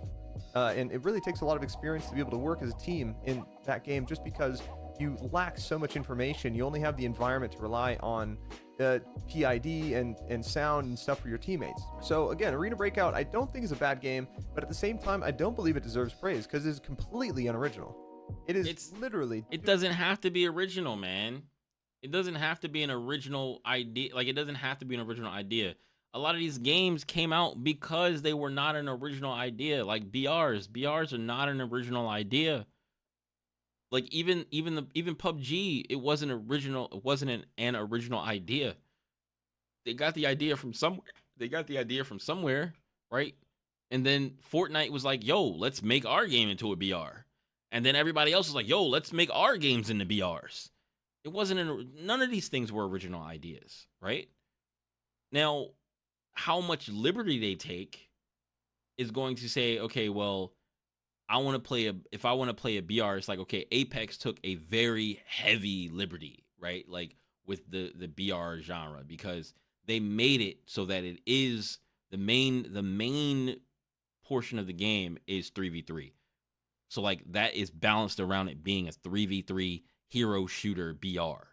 B: And it really takes a lot of experience to be able to work as a team in that game, just because you lack so much information. You only have the environment to rely on PID and sound and stuff for your teammates. So again, Arena Breakout, I don't think is a bad game, but at the same time, I don't believe it deserves praise because it is completely unoriginal. It is literally.
A: It doesn't have to be original, man. It doesn't have to be an original idea. Like, it doesn't have to be an original idea. A lot of these games came out because they were not an original idea. Like BRs are not an original idea. Like even PUBG, it wasn't original. It wasn't an original idea. They got the idea from somewhere. They got the idea from somewhere, right? And then Fortnite was like, "Yo, let's make our game into a BR." And then everybody else was like, "Yo, let's make our games into BRs." It wasn't none of these things were original ideas, right? Now, how much liberty they take is going to say, okay, well, if I want to play a BR, it's like, okay, Apex took a very heavy liberty, right? Like with the BR genre, because they made it so that it is the main portion of the game is 3v3. So like that is balanced around it being a 3v3 hero shooter BR.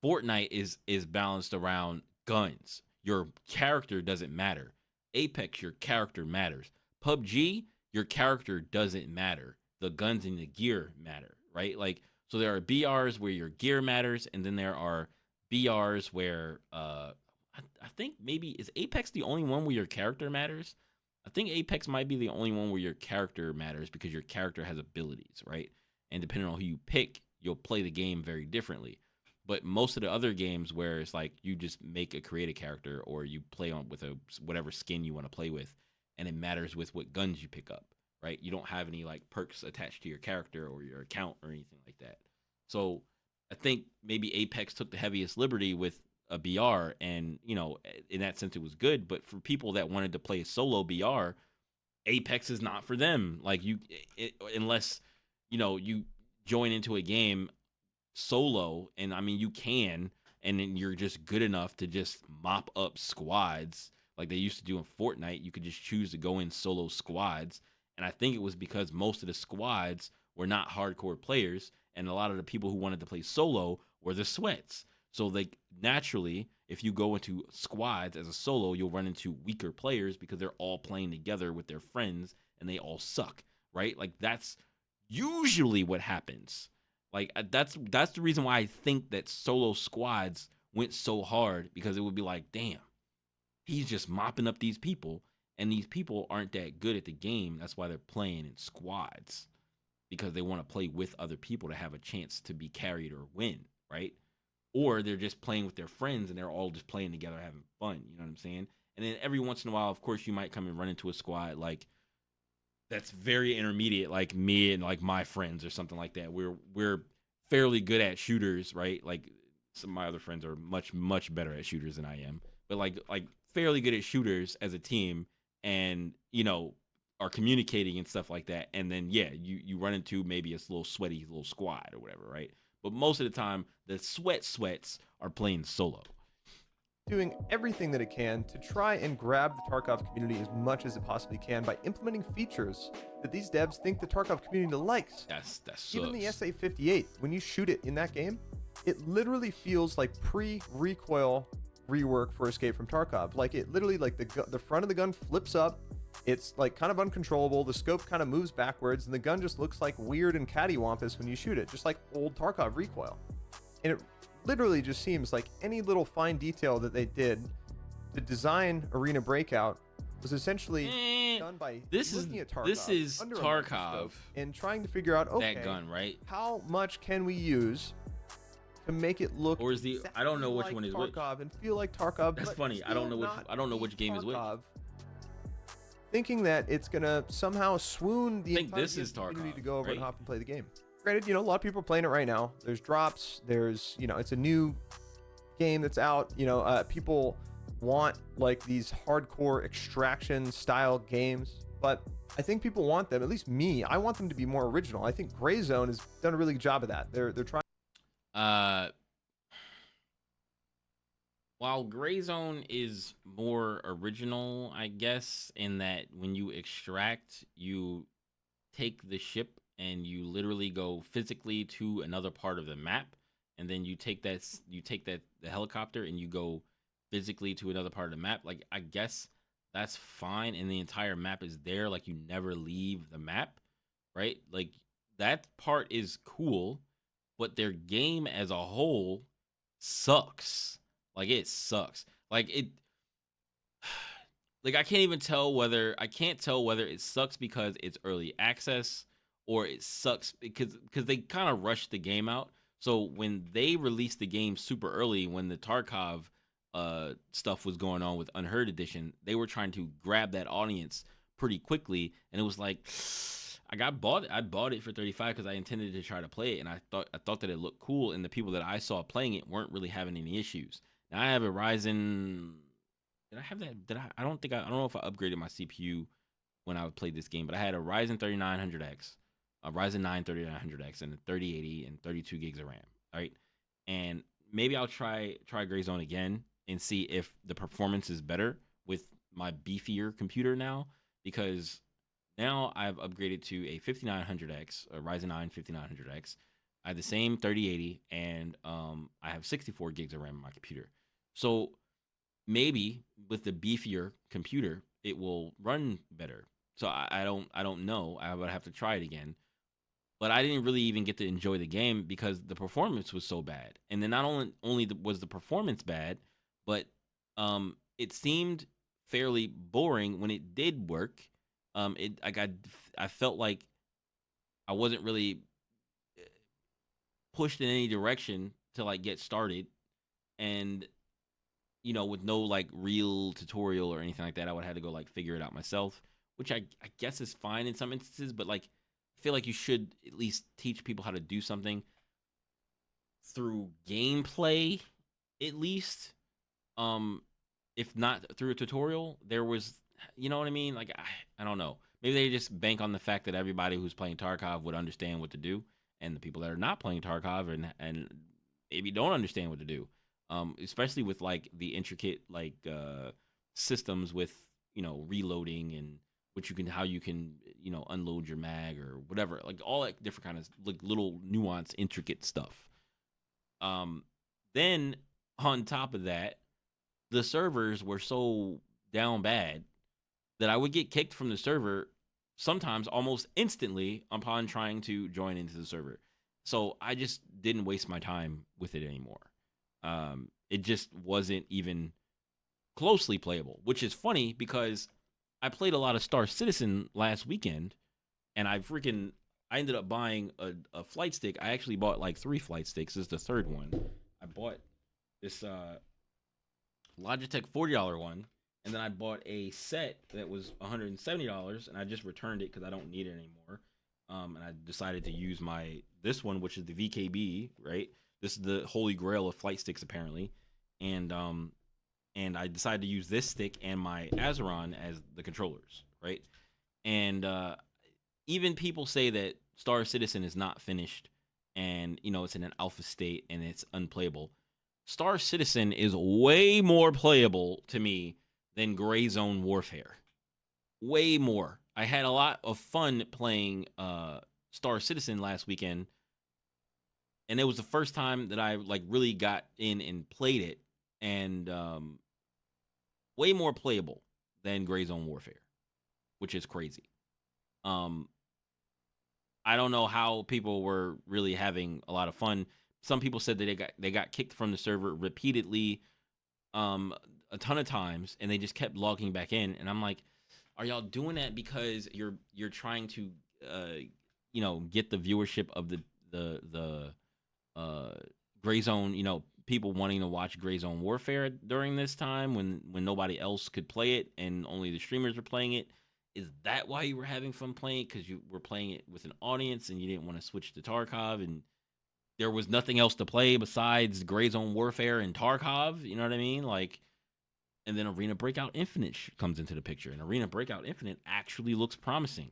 A: Fortnite is balanced around guns. Your character doesn't matter. Apex, your character matters. PUBG, your character doesn't matter. The guns and the gear matter, right? Like, so there are BRs where your gear matters, and then there are BRs where I think maybe is Apex the only one where your character matters? I think Apex might be the only one where your character matters because your character has abilities, right? And depending on who you pick, you'll play the game very differently. But most of the other games where it's like you just create a character, or you play on with whatever skin you want to play with, and it matters with what guns you pick up, right? You don't have any like perks attached to your character or your account or anything like that. So I think maybe Apex took the heaviest liberty with a BR, and in that sense, it was good. But for people that wanted to play a solo BR, Apex is not for them. Like unless you join into a game solo, and I mean you can, and then you're just good enough to just mop up squads like they used to do in Fortnite. You could just choose to go in solo squads, and I think it was because most of the squads were not hardcore players, and a lot of the people who wanted to play solo were the sweats. So like naturally, if you go into squads as a solo, you'll run into weaker players because they're all playing together with their friends and they all suck, right? Like that's usually what happens. Like that's the reason why I think that solo squads went so hard, because it would be like, damn, he's just mopping up these people, and these people aren't that good at the game. That's why they're playing in squads, because they want to play with other people to have a chance to be carried or win, right? Or they're just playing with their friends and they're all just playing together having fun. You know what I'm saying? And then every once in a while, of course, you might come and run into a squad like that's very intermediate, like me and like my friends or something like that. We're fairly good at shooters, right? Like some of my other friends are much better at shooters than I am, but like fairly good at shooters as a team, and are communicating and stuff like that. And then yeah, you run into maybe a little sweaty little squad or whatever, right? But most of the time, the sweats are playing solo.
B: Doing everything that it can to try and grab the Tarkov community as much as it possibly can by implementing features that these devs think the Tarkov community likes.
A: That sucks.
B: Even the SA-58, when you shoot it in that game, it literally feels like pre-recoil rework for Escape from Tarkov. Like it literally, like the front of the gun flips up, it's like kind of uncontrollable, the scope kind of moves backwards, and the gun just looks like weird and cattywampus when you shoot it, just like old Tarkov recoil. And it literally just seems like any little fine detail that they did to design Arena Breakout was essentially done by looking at Tarkov.
A: This is Tarkov
B: and trying to figure out, okay,
A: that gun, right?
B: How much can we use to make it look,
A: or is the I don't know which
B: like
A: one is
B: Tarkov
A: which,
B: and feel like Tarkov?
A: that's funny. I don't know which game is which.
B: Thinking that it's gonna somehow swoon the
A: entire community
B: to go over
A: right?
B: and hop and play the game. Granted, a lot of people are playing it right now. There's drops. There's, it's a new game that's out. People want like these hardcore extraction style games, but I think people want them. At least me, I want them to be more original. I think Gray Zone has done a really good job of that. They're trying.
A: While Gray Zone is more original, I guess, in that when you extract, you take the ship and you literally go physically to another part of the map, and then you take the helicopter and you go physically to another part of the map. Like I guess that's fine, and the entire map is there, like you never leave the map, right? Like that part is cool, but their game as a whole sucks. Like it sucks. Like it like I can't tell whether it sucks because it's early access, or it sucks because they kind of rushed the game out. So when they released the game super early, when the Tarkov stuff was going on with Unheard Edition, they were trying to grab that audience pretty quickly, and it was like I bought it for $35 because I intended to try to play it, and I thought that it looked cool, and the people that I saw playing it weren't really having any issues. Now I have a Ryzen. Did I have that? I don't know if I upgraded my CPU when I played this game, but I had a Ryzen 3900X, a Ryzen 9 3900X, and a 3080 and 32 gigs of RAM. All right, and maybe I'll try Gray Zone again and see if the performance is better with my beefier computer now, because now I've upgraded to a 5900X, a Ryzen 9 5900X. I have the same 3080, and I have 64 gigs of RAM on my computer. So maybe with the beefier computer, it will run better. So I don't know. I would have to try it again. But I didn't really even get to enjoy the game because the performance was so bad. And then not only was the performance bad, but it seemed fairly boring when it did work. I felt like I wasn't really pushed in any direction to like get started, and with no like real tutorial or anything like that, I would have to go like figure it out myself, which I guess is fine in some instances, but like I feel like you should at least teach people how to do something. through gameplay, at least. Um, if not through a tutorial, there was, you know what I mean? Like I don't know. Maybe they just bank on the fact that everybody who's playing Tarkov would understand what to do, and the people that are not playing Tarkov and maybe don't understand what to do. Especially with like the intricate like systems with reloading and what you can how you can unload your mag or whatever, like all that different kind of like little nuance intricate stuff. Um, then on top of that, the servers were so down bad that I would get kicked from the server sometimes almost instantly upon trying to join into the server. So I just didn't waste my time with it anymore. It just wasn't even closely playable, which is funny because I played a lot of Star Citizen last weekend, and I ended up buying a flight stick. I actually bought like 3 flight sticks. This is the third one. I bought this Logitech $40 one, and then I bought a set that was $170, and I just returned it because I don't need it anymore. And I decided to use this one, which is the VKB, right? This is the holy grail of flight sticks, apparently, and I decided to use this stick and my Azeron as the controllers, right? And even people say that Star Citizen is not finished, and it's in an alpha state and it's unplayable. Star Citizen is way more playable to me than Gray Zone Warfare. Way more. I had a lot of fun playing Star Citizen last weekend, and it was the first time that I like really got in and played it, and way more playable than Gray Zone Warfare, which is crazy. Um, I don't know how people were really having a lot of fun. Some people said that they got kicked from the server repeatedly, um, a ton of times, and they just kept logging back in. And I'm like, are y'all doing that because you're trying to, get the viewership of the Gray Zone, people wanting to watch Gray Zone Warfare during this time when nobody else could play it and only the streamers were playing it? Is that why you were having fun playing it? Because you were playing it with an audience and you didn't want to switch to Tarkov, and there was nothing else to play besides Gray Zone Warfare and Tarkov? You know what I mean? Like, and then Arena Breakout Infinite comes into the picture, and Arena Breakout Infinite actually looks promising.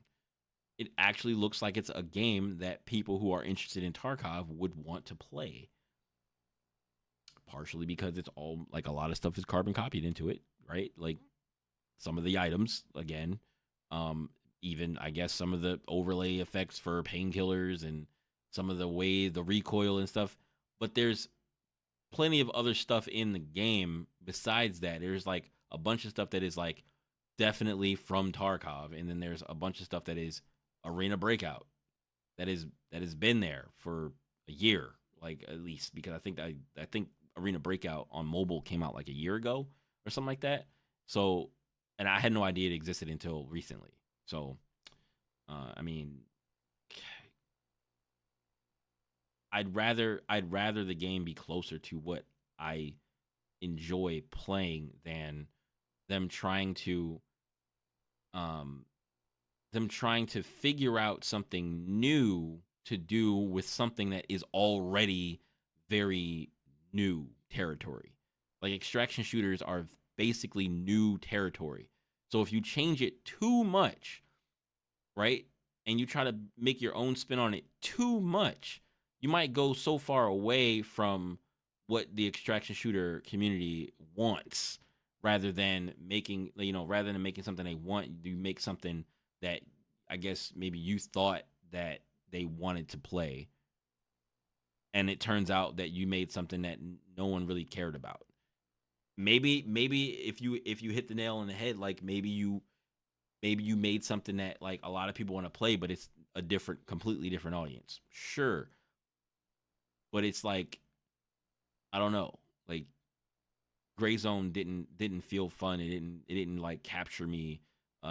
A: It actually looks like it's a game that people who are interested in Tarkov would want to play. Partially because it's all like a lot of stuff is carbon copied into it, right? Like some of the items, again, um, even I guess some of the overlay effects for painkillers and some of the way the recoil and stuff. But there's plenty of other stuff in the game besides that. There's like a bunch of stuff that is like definitely from Tarkov, and then there's a bunch of stuff that is Arena Breakout that has been there for a year, like at least, because I think Arena Breakout on mobile came out like a year ago or something like that. So, and I had no idea it existed until recently. So, I mean, I'd rather the game be closer to what I enjoy playing than them trying to um figure out something new to do with something that is already very new territory. Like extraction shooters are basically new territory. So if you change it too much, right? And you try to make your own spin on it too much, you might go so far away from what the extraction shooter community wants rather than making something they want, you make something that I guess maybe you thought that they wanted to play, and it turns out that you made something that no one really cared about. Maybe if you hit the nail on the head, like maybe you made something that like a lot of people want to play, but it's a completely different audience. Sure, but it's like I don't know, like Gray Zone didn't feel fun. It didn't like capture me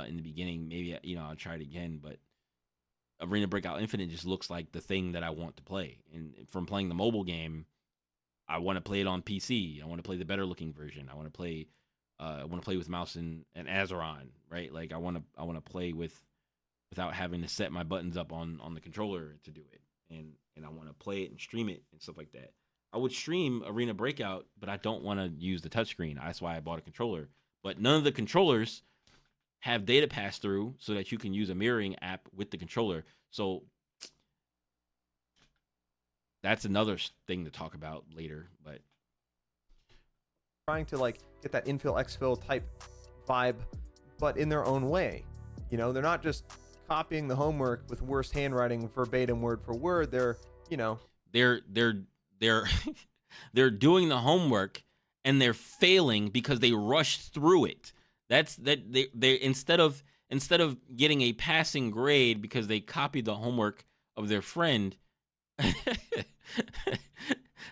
A: in the beginning. Maybe I'll try it again, but Arena Breakout Infinite just looks like the thing that I want to play. And from playing the mobile game, I want to play it on PC. I want to play the better looking version. I want to play with mouse and Azeron, right? Like I want to play without having to set my buttons up on the controller to do it. And I want to play it and stream it and stuff like that. I would stream Arena Breakout, but I don't want to use the touchscreen. That's why I bought a controller. But none of the controllers have data pass through so that you can use a mirroring app with the controller. So that's another thing to talk about later. But
B: trying to like get that infill exfil type vibe, but in their own way. You know, they're not just copying the homework with worse handwriting verbatim word for word. They're, you know,
A: they're they're doing the homework and they're failing because they rushed through it. That's that they instead of getting a passing grade because they copied the homework of their friend,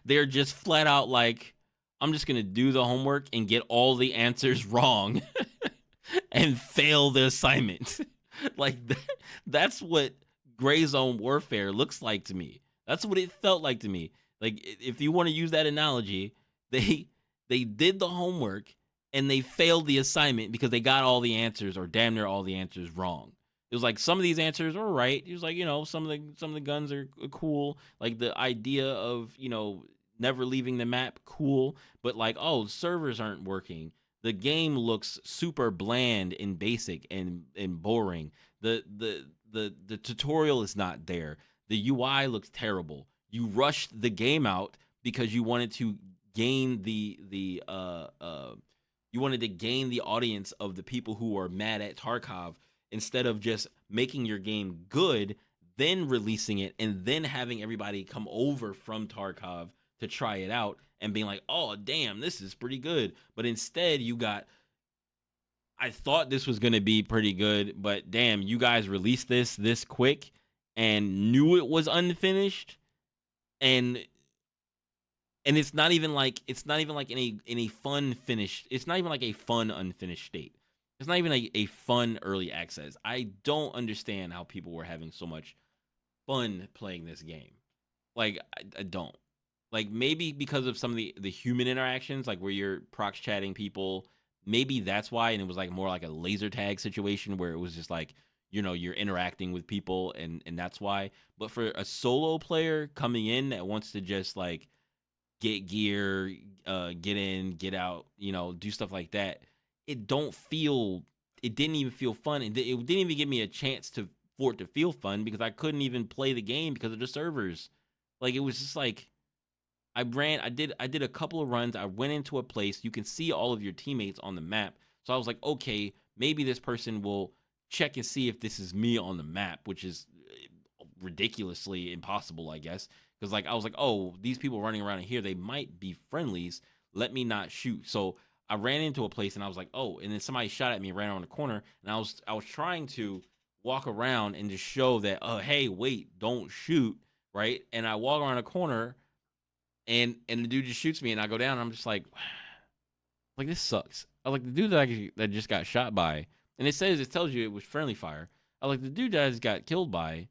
A: they're just flat out like, I'm just gonna do the homework and get all the answers wrong and fail the assignment. Like that's what gray zone warfare looks like to me. That's what it felt like to me. Like if you want to use that analogy, they they did the homework and they failed the assignment because they got all the answers or damn near all the answers wrong. It was like some of these answers were right. It was like, some of the guns are cool. Like the idea of, never leaving the map, cool. But like, oh, servers aren't working. The game looks super bland and basic and boring. The tutorial is not there. The UI looks terrible. You rushed the game out because you wanted to gain the you wanted to gain the audience of the people who are mad at Tarkov instead of just making your game good, then releasing it and then having everybody come over from Tarkov to try it out and being like, "Oh, damn, this is pretty good." But instead, you got, I thought this was going to be pretty good, but damn, you guys released this quick and knew it was unfinished, and it's not even like in a fun finished. It's not even like a fun unfinished state. It's not even a fun early access. I don't understand how people were having so much fun playing this game. Like I don't. Like maybe because of some of the human interactions, like where you're prox chatting people, maybe that's why. And it was like more like a laser tag situation where it was just like, you're interacting with people and that's why. But for a solo player coming in that wants to just like get gear, get in, get out, do stuff like that, it don't feel, it didn't even feel fun. It didn't even give me a chance for it to feel fun because I couldn't even play the game because of the servers. Like it was just like, I did a couple of runs. I went into a place. You can see all of your teammates on the map. So I was like, okay, maybe this person will check and see if this is me on the map, which is ridiculously impossible, I guess. Because like I was like, oh, these people running around in here, they might be friendlies. Let me not shoot. So I ran into a place and I was like, oh, and then somebody shot at me, ran around the corner, and I was trying to walk around and just show that, hey, wait, don't shoot, right? And I walk around a corner and the dude just shoots me and I go down and I'm just like this sucks. I like the dude that just got shot by, and it tells you it was friendly fire. I like the dude that I just got killed by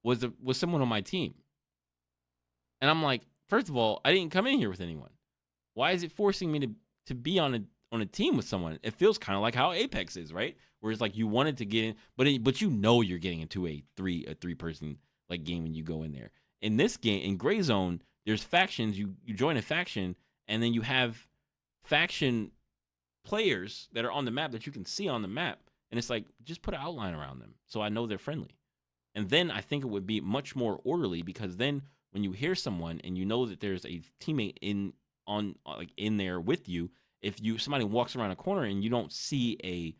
A: was someone on my team. And I'm like, first of all, I didn't come in here with anyone. Why is it forcing me to be on a team with someone? It feels kind of like how Apex is, right? Where it's like you wanted to get in, but you're getting into a three person like game when you go in there. In this game, in Gray Zone, there's factions. You join a faction, and then you have faction players that are on the map that you can see on the map, and it's like just put an outline around them so I know they're friendly. And then I think it would be much more orderly because then when you hear someone and you know that there's a teammate in there with you, if somebody walks around a corner and you don't see a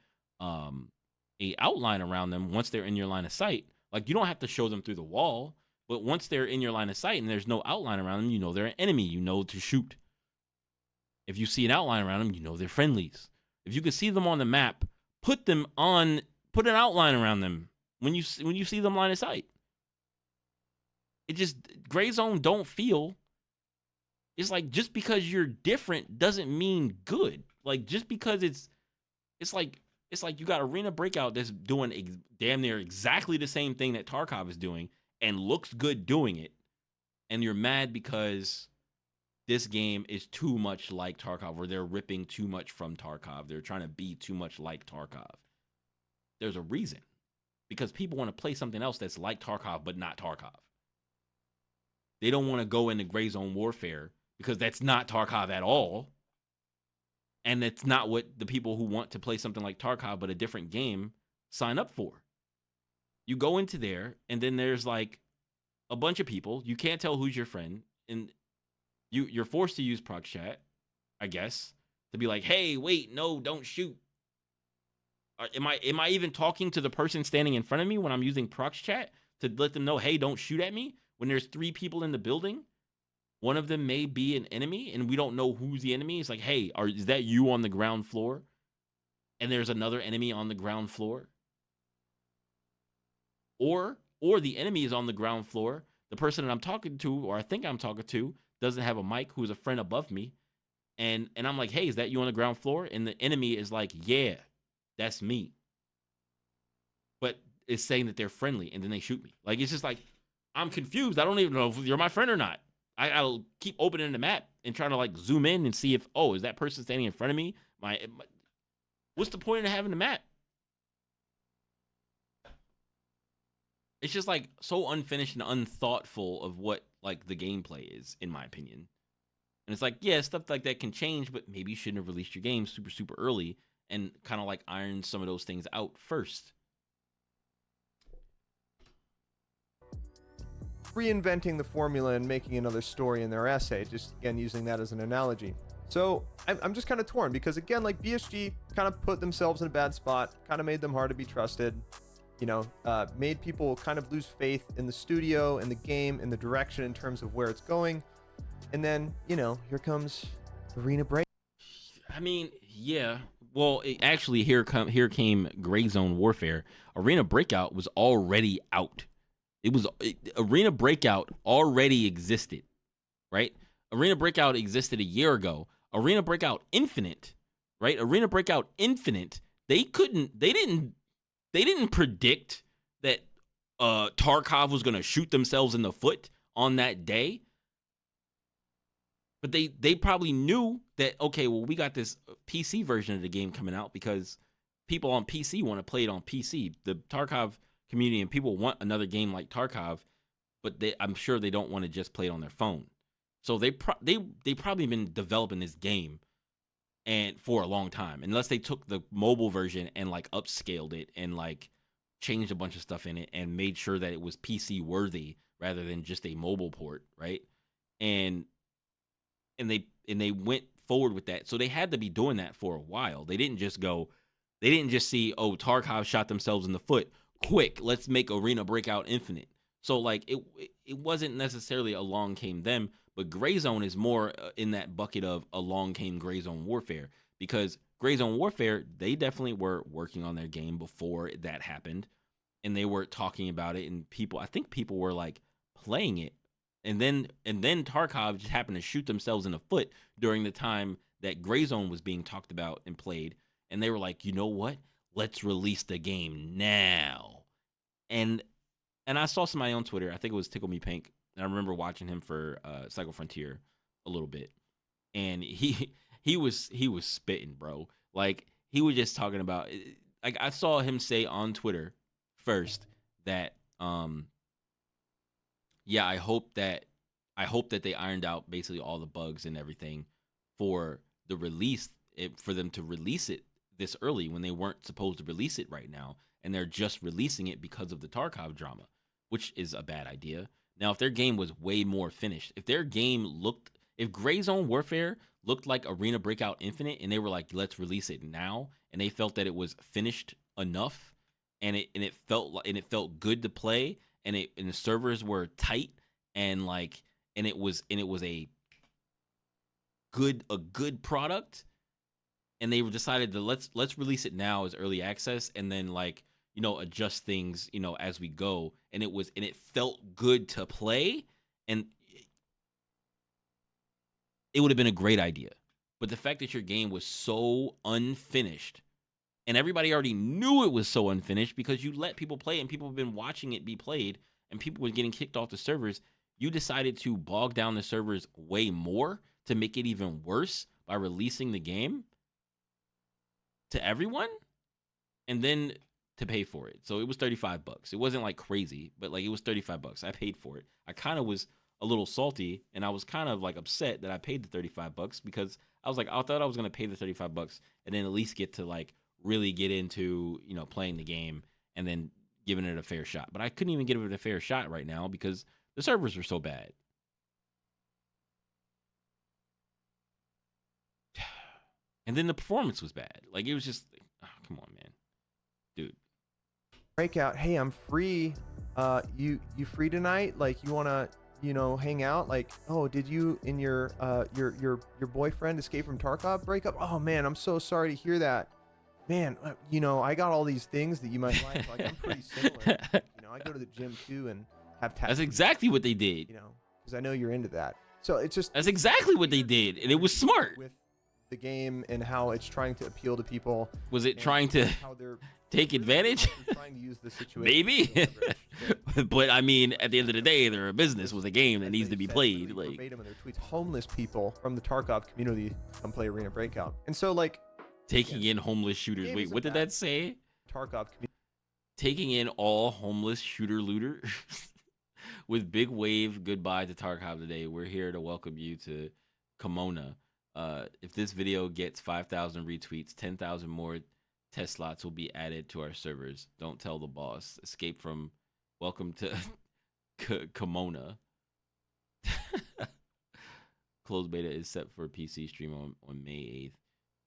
A: outline around them once they're in your line of sight, like you don't have to show them through the wall, but once they're in your line of sight and there's no outline around them, you know they're an enemy, you know to shoot. If you see an outline around them, you know they're friendlies. If you can see them on the map, put an outline around them when you see them line of sight. It just, Gray Zone don't feel, it's like just because you're different doesn't mean good. Like just because it's like you got Arena Breakout that's doing damn near exactly the same thing that Tarkov is doing and looks good doing it, and you're mad because this game is too much like Tarkov, or they're ripping too much from Tarkov. They're trying to be too much like Tarkov. There's a reason. Because people want to play something else that's like Tarkov, but not Tarkov. They don't want to go into gray zone warfare because that's not Tarkov at all. And it's not what the people who want to play something like Tarkov, but a different game, sign up for. You go into there, and then there's like a bunch of people. You can't tell who's your friend. And you're forced to use proc chat, I guess, to be like, hey, wait, no, don't shoot. Am I even talking to the person standing in front of me when I'm using prox chat to let them know, hey, don't shoot at me? When there's 3 people in the building, one of them may be an enemy, and we don't know who's the enemy. It's like, hey, is that you on the ground floor? And there's another enemy on the ground floor. Or the enemy is on the ground floor. The person that I'm talking to, or I think I'm talking to, doesn't have a mic, who's a friend above me. And I'm like, hey, is that you on the ground floor? And the enemy is like, yeah, that's me. But it's saying that they're friendly, and then they shoot me. Like, it's just like, I'm confused. I don't even know if you're my friend or not. I'll keep opening the map and trying to like zoom in and see if, oh, is that person standing in front of me? What's the point of having the map? It's just like so unfinished and unthoughtful of what like the gameplay is, in my opinion. And it's like, yeah, stuff like that can change, but maybe you shouldn't have released your game super, super early and kind of like iron some of those things out first.
B: Reinventing the formula and making another story in their essay, just again using that as an analogy. So I'm just kind of torn because again, like BSG kind of put themselves in a bad spot, kind of made them hard to be trusted, made people kind of lose faith in the studio, in the game, in the direction in terms of where it's going. And then, here comes Arena Break.
A: I mean, yeah. Well, here came Gray Zone Warfare. Arena Breakout was already out. Arena Breakout already existed, right? Arena Breakout existed a year ago. Arena Breakout Infinite, right? Arena Breakout Infinite, they didn't predict that Tarkov was going to shoot themselves in the foot on that day. But they probably knew that, okay, well, we got this PC version of the game coming out because people on PC want to play it on PC. The Tarkov community and people want another game like Tarkov, but I'm sure they don't want to just play it on their phone. So they probably been developing this game and for a long time, unless they took the mobile version and like upscaled it and like changed a bunch of stuff in it and made sure that it was PC worthy rather than just a mobile port, right? And they went forward with that. So they had to be doing that for a while. They didn't just see, oh, Tarkov shot themselves in the foot. Quick, let's make Arena Breakout Infinite. So like it wasn't necessarily along came them, but Gray Zone is more in that bucket of along came Gray Zone Warfare, because Gray Zone Warfare, they definitely were working on their game before that happened, and they were talking about it, and I think people were like playing it. And then Tarkov just happened to shoot themselves in the foot during the time that Gray Zone was being talked about and played. And they were like, you know what? Let's release the game now. And I saw somebody on Twitter, I think it was Tickle Me Pink, and I remember watching him for Cycle Frontier a little bit. And he was spitting, bro. Like, he was just talking about, like, I saw him say on Twitter first that yeah, I hope that they ironed out basically all the bugs and everything for the release, for them to release it this early when they weren't supposed to release it right now, and they're just releasing it because of the Tarkov drama, which is a bad idea. Now, if their game was way more finished, if Gray Zone Warfare looked like Arena Breakout Infinite, and they were like, let's release it now, and they felt that it was finished enough, and it felt good to play, and the servers were tight, and it was a good product, and they decided to let's release it now as early access, and then adjust things as we go, and it felt good to play, and it would have been a great idea. But the fact that your game was so unfinished, and everybody already knew it was so unfinished because you let people play, and people have been watching it be played, and people were getting kicked off the servers, you decided to bog down the servers way more to make it even worse by releasing the game to everyone, and then to pay for it. So it was $35. It wasn't like crazy, but like it was $35. I paid for it. I kind of was a little salty, and I was kind of like upset that I paid the $35 because I was like, I thought I was gonna pay the $35 and then at least get to like really get into playing the game and then giving it a fair shot. But I couldn't even give it a fair shot right now because the servers were so bad. And then the performance was bad. Like it was just, oh, come on, man, dude.
B: Breakout. Hey, I'm free. You free tonight? Like, you wanna, hang out? Like, oh, did you and your boyfriend escape from Tarkov breakup? Oh man, I'm so sorry to hear that. Man, I got all these things that you might like. Like, I'm pretty similar. I go to the gym too and have tattoos.
A: That's exactly what they did.
B: Because I know you're into that. So it's just
A: that's exactly what they did, and it was smart.
B: With the game and how it's trying to appeal to people.
A: Was it trying to take advantage?
B: Trying to use the situation.
A: Maybe. But I mean, at the end of the day, they're a business with a game that needs to be played. Like
B: verbatim in their tweets, homeless people from the Tarkov community come play Arena Breakout. And so like
A: taking in homeless shooters. Wait, what did that say?
B: Tarkov community.
A: Taking in all homeless shooter looter. With big wave goodbye to Tarkov today. We're here to welcome you to Kimona. If this video gets 5,000 retweets, 10,000 more test slots will be added to our servers. Don't tell the boss. Escape from welcome to Kimona. Closed beta is set for PC stream on May 8th.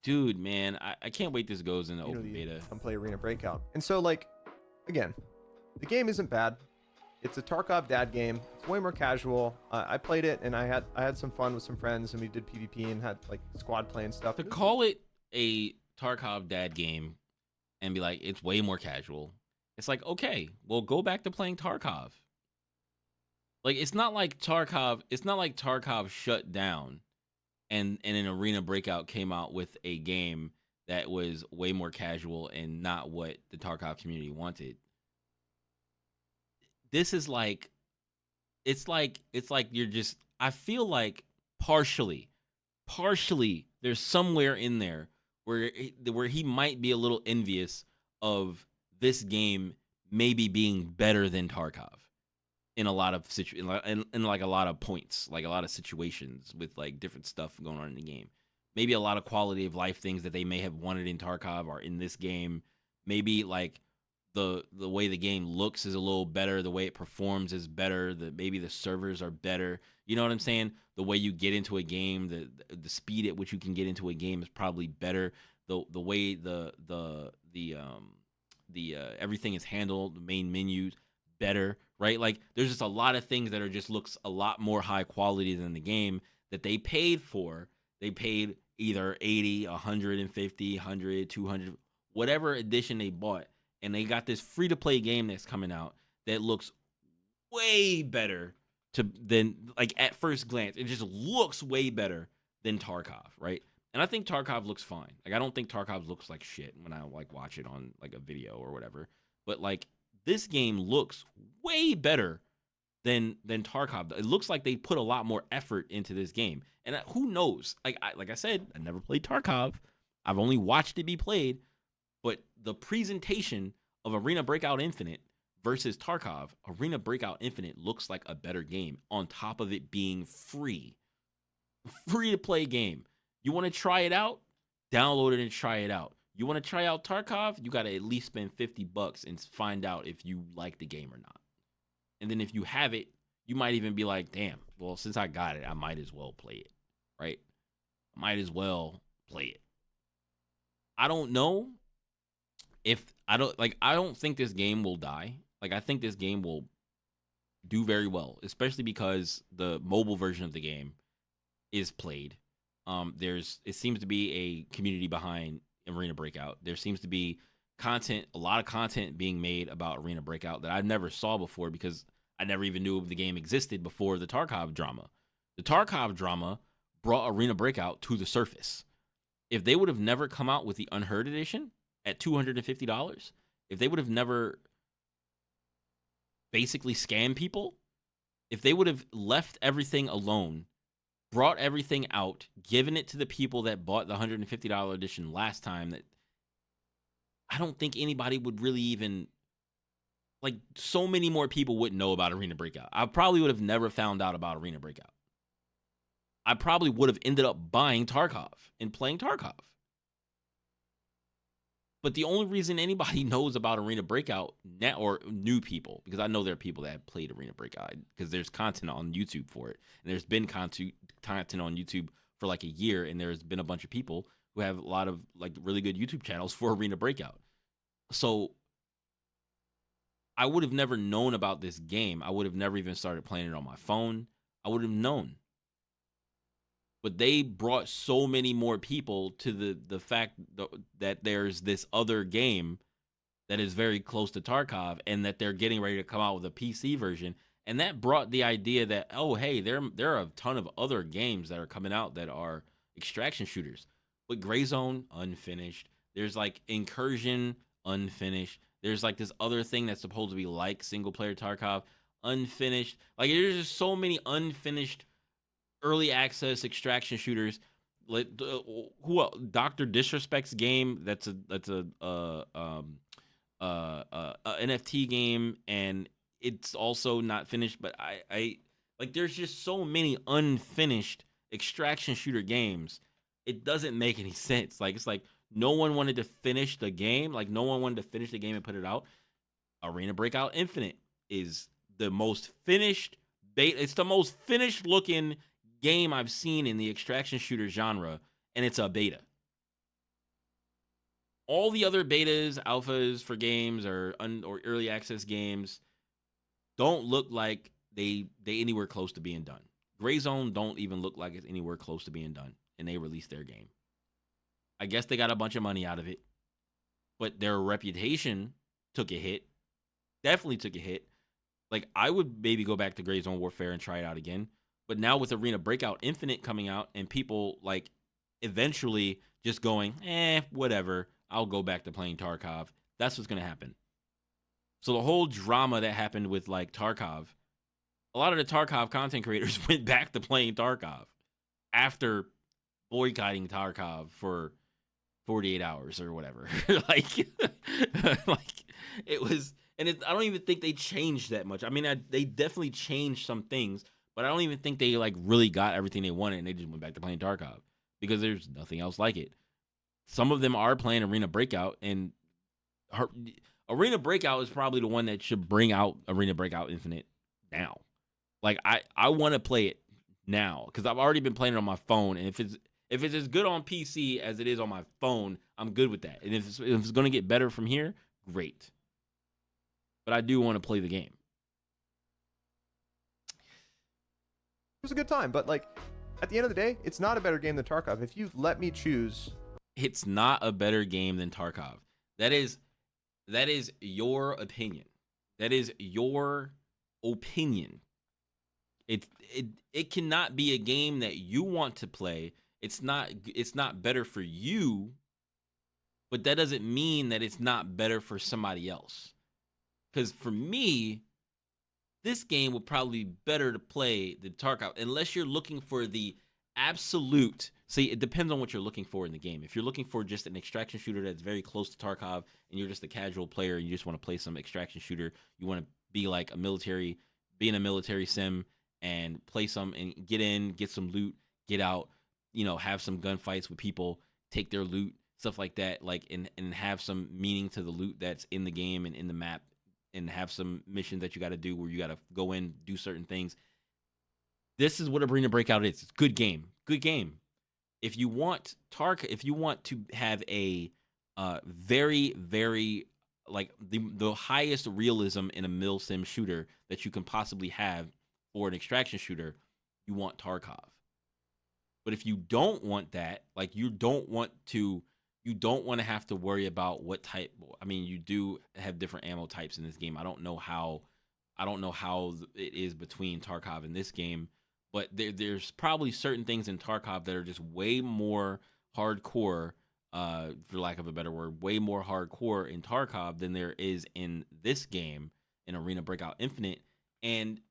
A: Dude, man, I can't wait this goes into open beta.
B: Come play Arena Breakout. And so, like, again, the game isn't bad. It's a Tarkov dad game. It's way more casual. I played it and I had some fun with some friends and we did PvP and had like squad play and stuff.
A: To call it a Tarkov dad game and be like, it's way more casual. It's like, okay, well, go back to playing Tarkov. Like, it's not like Tarkov shut down and an Arena Breakout came out with a game that was way more casual and not what the Tarkov community wanted. This is like, it's like you're just, I feel like partially, there's somewhere in there where he might be a little envious of this game maybe being better than Tarkov in a lot of in like a lot of points, like a lot of situations with like different stuff going on in the game. Maybe a lot of quality of life things that they may have wanted in Tarkov are in this game. Maybe like the way the game looks is a little better, the way it performs is better, maybe the servers are better. You know what I'm saying? The way you get into a game, the speed at which you can get into a game is probably better. The way the everything is handled, the main menus better, right? Like there's just a lot of things that are just looks a lot more high quality than the game that they paid for. They paid either 80, 150, 100, 200, whatever edition they bought. And they got this free-to-play game that's coming out that looks way better than, like, at first glance. It just looks way better than Tarkov, right? And I think Tarkov looks fine. Like, I don't think Tarkov looks like shit when I, like, watch it on, like, a video or whatever. But, like, this game looks way better than Tarkov. It looks like they put a lot more effort into this game. And who knows? Like I said, I never played Tarkov. I've only watched it be played. But the presentation of Arena Breakout Infinite versus Tarkov, Arena Breakout Infinite looks like a better game on top of it being free. Free to play game. You want to try it out? Download it and try it out. You want to try out Tarkov? You got to at least spend $50 and find out if you like the game or not. And then if you have it, you might even be like, damn, well, since I got it, I might as well play it, right? I might as well play it. I don't know. I don't think this game will die. Like, I think this game will do very well, especially because the mobile version of the game is played. It seems to be a community behind Arena Breakout. There seems to be a lot of content being made about Arena Breakout that I never saw before because I never even knew the game existed before the Tarkov drama. The Tarkov drama brought Arena Breakout to the surface. If they would have never come out with the Unheard Edition at $250, if they would have never basically scammed people, if they would have left everything alone, brought everything out, given it to the people that bought the $150 edition last time, that I don't think anybody would really even like so many more people wouldn't know about Arena Breakout. I probably would have never found out about Arena Breakout. I probably would have ended up buying Tarkov and playing Tarkov. But the only reason anybody knows about Arena Breakout now, or new people, because I know there are people that have played Arena Breakout, because there's content on YouTube for it, and there's been content on YouTube for like a year, and there's been a bunch of people who have a lot of like really good YouTube channels for Arena Breakout. So I would have never known about this game. I would have never even started playing it on my phone. I would have known. But they brought so many more people to the fact that there's this other game that is very close to Tarkov, and that they're getting ready to come out with a PC version. And that brought the idea that, oh, hey, there are a ton of other games that are coming out that are extraction shooters. But Gray Zone, unfinished. There's like Incursion, unfinished. There's like this other thing that's supposed to be like single player Tarkov, unfinished. Like there's just so many unfinished early access extraction shooters. Like who Doctor Disrespect's game, that's a NFT game, and it's also not finished. But I like there's just so many unfinished extraction shooter games. It doesn't make any sense. Like it's like no one wanted to finish the game. Like no one wanted to finish the game and put it out. Arena Breakout Infinite is the most finished it's the most finished looking game I've seen in the extraction shooter genre, and it's a beta. All the other betas, alphas for games, or early access games don't look like they anywhere close to being done. Gray Zone don't even look like it's anywhere close to being done, and they released their game. I guess they got a bunch of money out of it, but their reputation took a hit. Definitely took a hit. Like I would maybe go back to Gray Zone Warfare and try it out again. But now with Arena Breakout Infinite coming out, and people like eventually just going, whatever, I'll go back to playing Tarkov. That's what's gonna happen. So the whole drama that happened with like Tarkov, a lot of the Tarkov content creators went back to playing Tarkov after boycotting Tarkov for 48 hours or whatever. like, like it was, and I don't even think they changed that much. I mean, they definitely changed some things, but I don't even think they like really got everything they wanted, and they just went back to playing Tarkov because there's nothing else like it. Some of them are playing Arena Breakout, and Arena Breakout is probably the one that should bring out Arena Breakout Infinite now. Like I want to play it now because I've already been playing it on my phone, and if it's as good on PC as it is on my phone, I'm good with that. And if it's going to get better from here, great. But I do want to play the game.
B: It was a good time, but like at the end of the day, it's not a better game than Tarkov. If you let me choose,
A: it's not a better game than Tarkov. That is your opinion. That is your opinion. It cannot be a game that you want to play. It's not better for you, but that doesn't mean that it's not better for somebody else. Because for me, this game would probably be better to play than Tarkov, unless you're looking for the absolute. See, it depends on what you're looking for in the game. If you're looking for just an extraction shooter that's very close to Tarkov, and you're just a casual player, and you just want to play some extraction shooter, you want to be like be in a military sim and play some and get in, get some loot, get out, have some gunfights with people, take their loot, stuff like that, like and have some meaning to the loot that's in the game and in the map, and have some missions that you got to do where you got to go in, do certain things. This is what Arena Breakout is. It's a good game. Good game. If you want to have a very, very like the highest realism in a mil sim shooter that you can possibly have for an extraction shooter, you want Tarkov. But if you don't want that, like you don't want to have to worry about what type. I mean, you do have different ammo types in this game. I don't know how it is between Tarkov and this game, but there's probably certain things in Tarkov that are just way more hardcore, for lack of a better word, way more hardcore in Tarkov than there is in this game, in Arena Breakout Infinite. And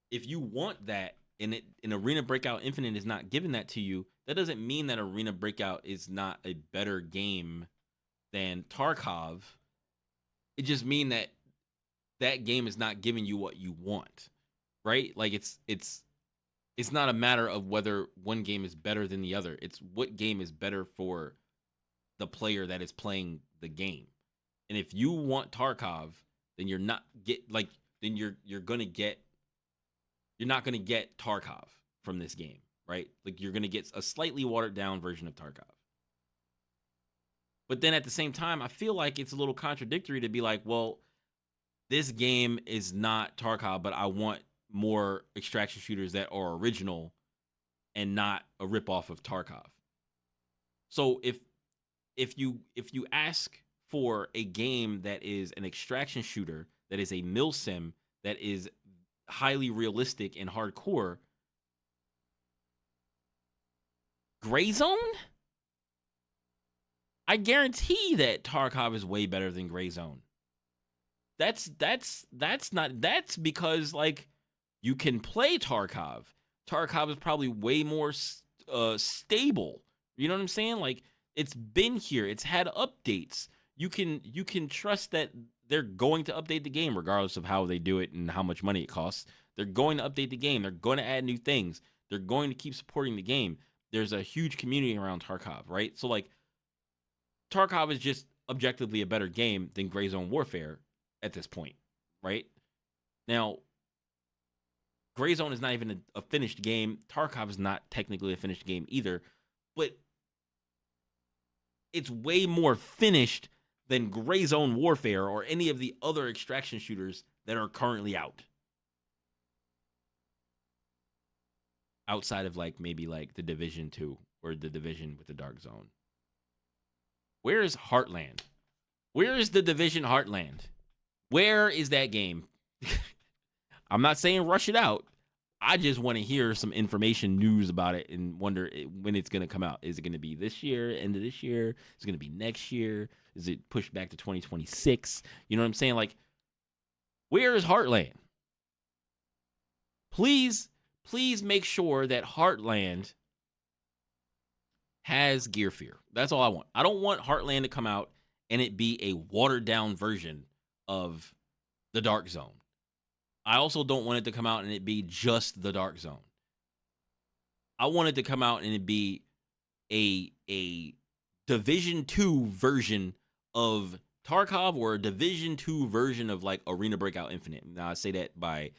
A: if you want that, and Arena Breakout Infinite is not giving that to you, that doesn't mean that Arena Breakout is not a better game than Tarkov. It just means that that game is not giving you what you want, right? Like it's not a matter of whether one game is better than the other. It's what game is better for the player that is playing the game. And if you want Tarkov, then you're not get like then you're not gonna get Tarkov from this game, right? Like you're gonna get a slightly watered down version of Tarkov. But then at the same time, I feel like it's a little contradictory to be like, well, this game is not Tarkov, but I want more extraction shooters that are original and not a ripoff of Tarkov. So if you ask for a game that is an extraction shooter, that is a mill sim, that is highly realistic and hardcore, Gray Zone, I guarantee that Tarkov is way better than Gray Zone. That's because like you can play Tarkov. Tarkov is probably way more stable. You know what I'm saying? Like it's been here. It's had updates. You can trust that they're going to update the game regardless of how they do it and how much money it costs. They're going to update the game. They're going to add new things. They're going to keep supporting the game. There's a huge community around Tarkov, right? So like Tarkov is just objectively a better game than Gray Zone Warfare at this point, right? Now, Gray Zone is not even a finished game. Tarkov is not technically a finished game either, but it's way more finished than Gray Zone Warfare or any of the other extraction shooters that are currently out. Outside of like maybe like the Division 2 or the Division with the Dark Zone. Where is Heartland? Where is the Division Heartland? Where is that game? I'm not saying rush it out. I just want to hear some information, news about it, and wonder when it's going to come out. Is it going to be this year, end of this year? Is it going to be next year? Is it pushed back to 2026? You know what I'm saying? Like, where is Heartland? Please make sure that Heartland has Gear Fear. That's all I want. I don't want Heartland to come out and it be a watered down version of the Dark Zone. I also don't want it to come out and it be just the Dark Zone. I want it to come out and it be a Division 2 version of Tarkov or a Division 2 version of like Arena Breakout Infinite. Now I say that by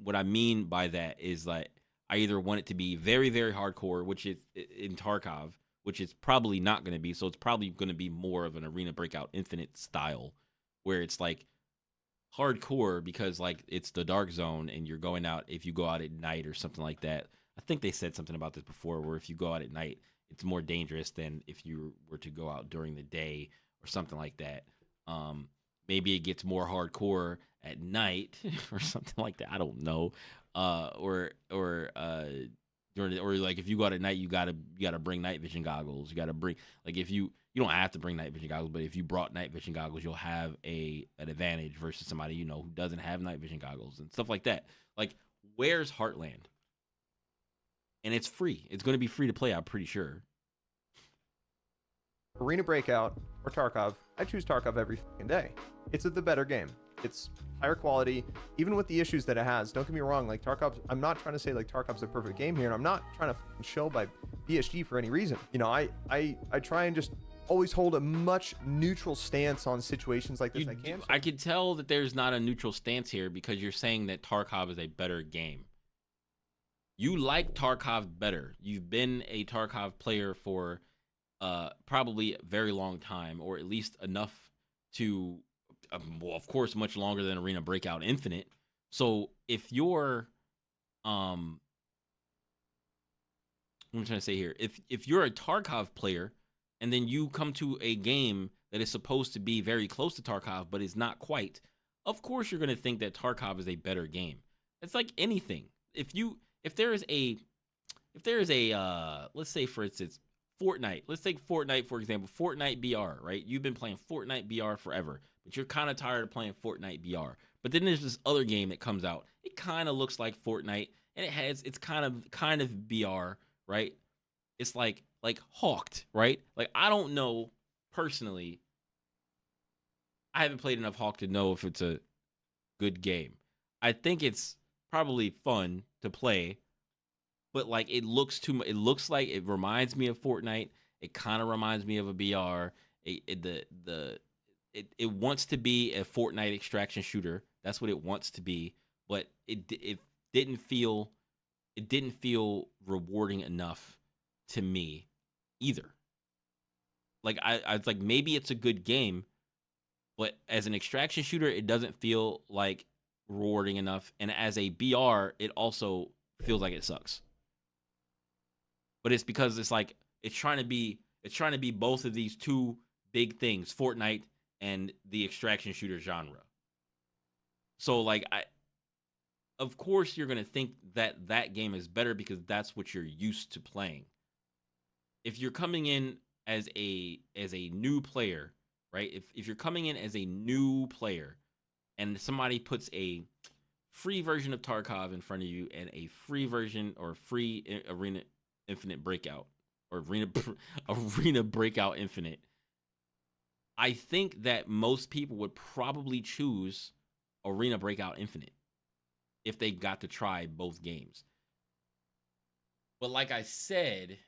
A: what I mean by that is like I either want it to be very, very hardcore, which is in Tarkov, which it's probably not going to be. So it's probably going to be more of an Arena Breakout Infinite style where it's like hardcore because like it's the Dark Zone and you're going out if you go out at night or something like that. I think they said something about this before where if you go out at night, it's more dangerous than if you were to go out during the day or something like that. Maybe it gets more hardcore at night or something like that. I don't know. Or like if you go out at night, you gotta bring night vision goggles. You gotta bring like if you don't have to bring night vision goggles, but if you brought night vision goggles, you'll have an advantage versus somebody you know who doesn't have night vision goggles and stuff like that. Like where's Heartland? And it's free. It's going to be free to play. I'm pretty sure.
B: Arena Breakout or Tarkov, I choose Tarkov every fucking day. It's the better game. It's higher quality, even with the issues that it has. Don't get me wrong, like Tarkov, I'm not trying to say like Tarkov's a perfect game here, and I'm not trying to show by BSG for any reason. You know, I try and just always hold a much neutral stance on situations like this.
A: I can tell that there's not a neutral stance here because you're saying that Tarkov is a better game. You like Tarkov better. You've been a Tarkov player for probably a very long time, or at least enough to, well, of course, much longer than Arena Breakout Infinite. So if you're, what am I trying to say here? If you're a Tarkov player and then you come to a game that is supposed to be very close to Tarkov but is not quite, of course you're going to think that Tarkov is a better game. It's like anything. If there is a let's say for instance Fortnite. Let's take Fortnite for example. Fortnite BR, right? You've been playing Fortnite BR forever, but you're kind of tired of playing Fortnite BR. But then there's this other game that comes out. It kind of looks like Fortnite, and it's kind of BR, right? It's like Hawked, right? Like I don't know personally I haven't played enough Hawk to know if it's a good game. I think it's probably fun to play, but like it looks too much. It looks like it reminds me of Fortnite. It kind of reminds me of a BR. It wants to be a Fortnite extraction shooter. That's what it wants to be, but it didn't feel it didn't feel rewarding enough to me either. Like I was like, maybe it's a good game, but as an extraction shooter, it doesn't feel like rewarding enough. And as a BR, it also feels like it sucks. But it's because it's like it's trying to be both of these two big things, Fortnite and the extraction shooter genre. So like of course you're going to think that that game is better because that's what you're used to playing. If you're coming in as a new player, right? If you're coming in as a new player and somebody puts a free version of Tarkov in front of you and a free version or free Arena Infinite Breakout or Arena Breakout Infinite, I think that most people would probably choose Arena Breakout Infinite if they got to try both games. But like I said,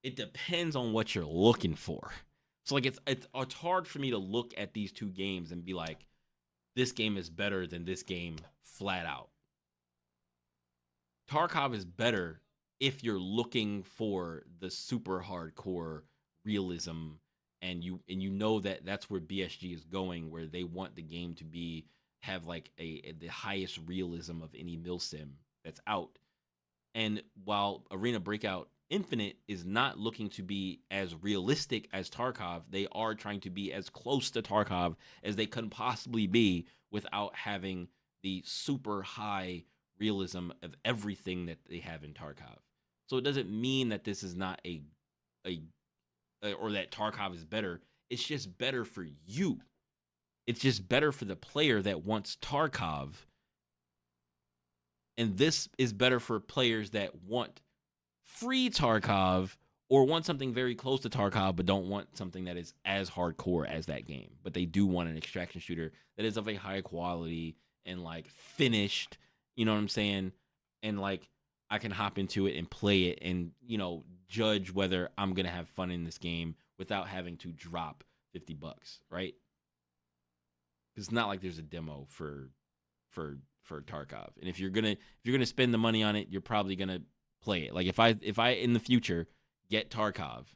A: it depends on what you're looking for. So like it's hard for me to look at these two games and be like, this game is better than this game flat out. Tarkov is better if you're looking for the super hardcore realism and you know that that's where BSG is going, where they want the game to have like the highest realism of any milsim that's out. And while Arena Breakout Infinite is not looking to be as realistic as Tarkov, they are trying to be as close to Tarkov as they can possibly be without having the super high realism of everything that they have in Tarkov. So it doesn't mean that this is not or that Tarkov is better. It's just better for you. It's just better for the player that wants Tarkov. And this is better for players that want free Tarkov or want something very close to Tarkov but don't want something that is as hardcore as that game. But they do want an extraction shooter that is of a high quality and like finished, you know what I'm saying? And like I can hop into it and play it and, you know, judge whether I'm going to have fun in this game without having to drop $50, right? It's not like there's a demo for Tarkov. And if you're gonna spend the money on it, you're probably gonna play it. Like if I in the future get Tarkov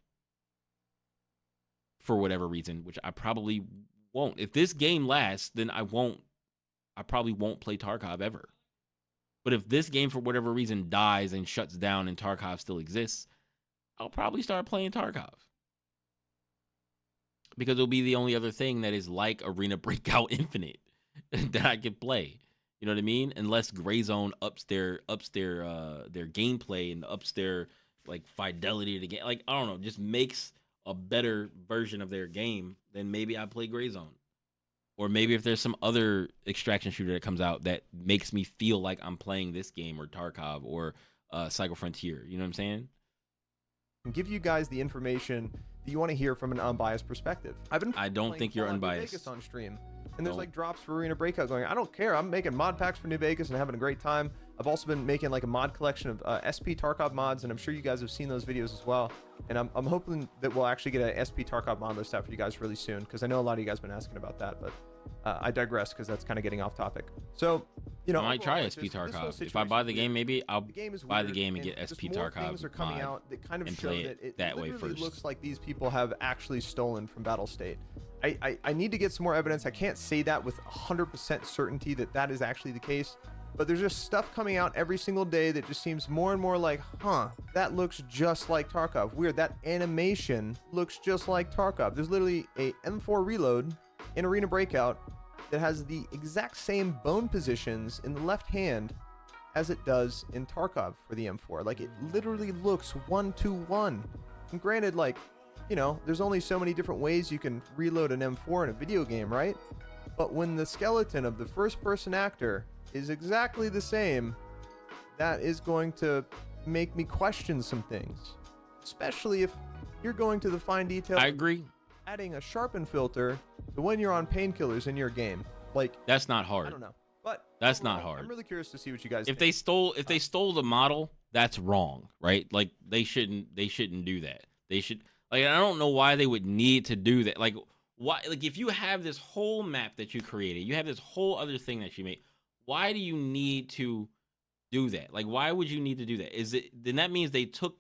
A: for whatever reason, which I probably won't. If this game lasts, then I probably won't play Tarkov ever. But if this game for whatever reason dies and shuts down and Tarkov still exists, I'll probably start playing Tarkov. Because it'll be the only other thing that is like Arena Breakout Infinite that I can play. You know what I mean? Unless Grayzone ups their gameplay and ups their like fidelity to the game. Like I don't know, just makes a better version of their game, then maybe I play Grayzone. Or maybe if there's some other extraction shooter that comes out that makes me feel like I'm playing this game or Tarkov or Cycle Frontier. You know what I'm saying?
B: And give you guys the information that you want to hear from an unbiased perspective.
A: I don't think you're unbiased.
B: Vegas on stream. And there's like drops for Arena Breakout going. I don't care. I'm making mod packs for New Vegas and having a great time. I've also been making like a mod collection of SP Tarkov mods, and I'm sure you guys have seen those videos as well. And I'm hoping that we'll actually get an SP Tarkov mod list out for you guys really soon, because I know a lot of you guys have been asking about that, but I digress because that's kind of getting off topic. So, you know,
A: I might try SP Tarkov. If I buy the game, maybe I'll buy the game and get SP Tarkov
B: things are coming out that kind of
A: and
B: show
A: play
B: that
A: it that way first.
B: Looks like these people have actually stolen from Battlestate. I need to get some more evidence. I can't say that with 100% certainty that is actually the case, but there's just stuff coming out every single day that just seems more and more like, that looks just like Tarkov. Weird, that animation looks just like Tarkov. There's literally a M4 reload in Arena Breakout that has the exact same bone positions in the left hand as it does in Tarkov for the M4. Like, it literally looks 1-to-1. And granted, like, you know, there's only so many different ways you can reload an M4 in a video game, right? But when the skeleton of the first-person actor is exactly the same, that is going to make me question some things. Especially if you're going to the fine detail.
A: I agree.
B: Adding a sharpen filter So when you're on painkillers in your game, like,
A: That's not
B: I
A: hard.
B: don't know. But
A: That's not
B: overall, I'm
A: hard.
B: really curious to see what you guys
A: If
B: think.
A: they stole the model, that's wrong, right? Like they shouldn't do that. They should, like, I don't know why they would need to do that. Like, why, like, if you have this whole map that you created, you have this whole other thing that you made, why do you need to do that? Like, why would you need to do that? Is it, then that means they took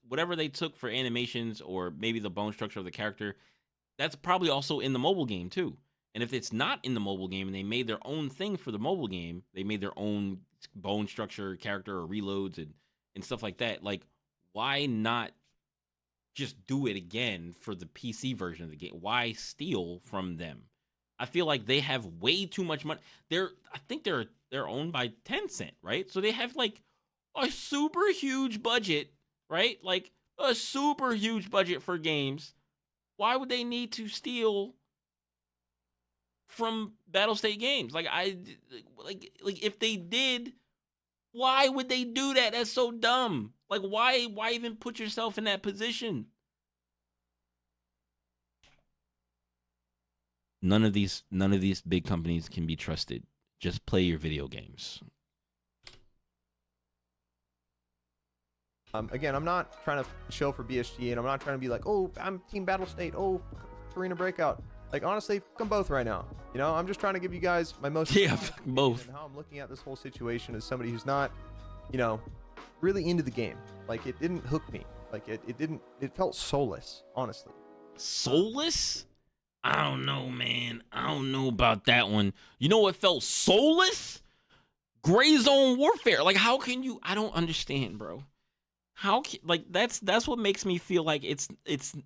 A: whatever they took for animations or maybe the bone structure of the character, that's probably also in the mobile game too. And if it's not in the mobile game and they made their own thing for the mobile game, they made their own bone structure, character, or reloads and stuff like that, like, why not just do it again for the PC version of the game? Why steal from them? I feel like they have way too much money. I think they're owned by Tencent, right? So they have like a super huge budget, right? Like a super huge budget for games. Why would they need to steal from Battlestate Games? Like, like if they did, why would they do that? That's so dumb. Like, why even put yourself in that position? None of these big companies can be trusted. Just play your video games.
B: Again, I'm not trying to show for BSG, and I'm not trying to be like, oh, I'm Team Battlestate, oh, Arena Breakout. Like, honestly, fuck them both right now. You know, I'm just trying to give you guys my most
A: Yeah, fuck both.
B: and how I'm looking at this whole situation as somebody who's not, you know, really into the game. Like, it didn't hook me. Like, it felt soulless, honestly.
A: Soulless? I don't know, man. I don't know about that one. You know what felt soulless? Gray Zone Warfare. Like, how can you? I don't understand, bro. How can, like, that's what makes me feel like it's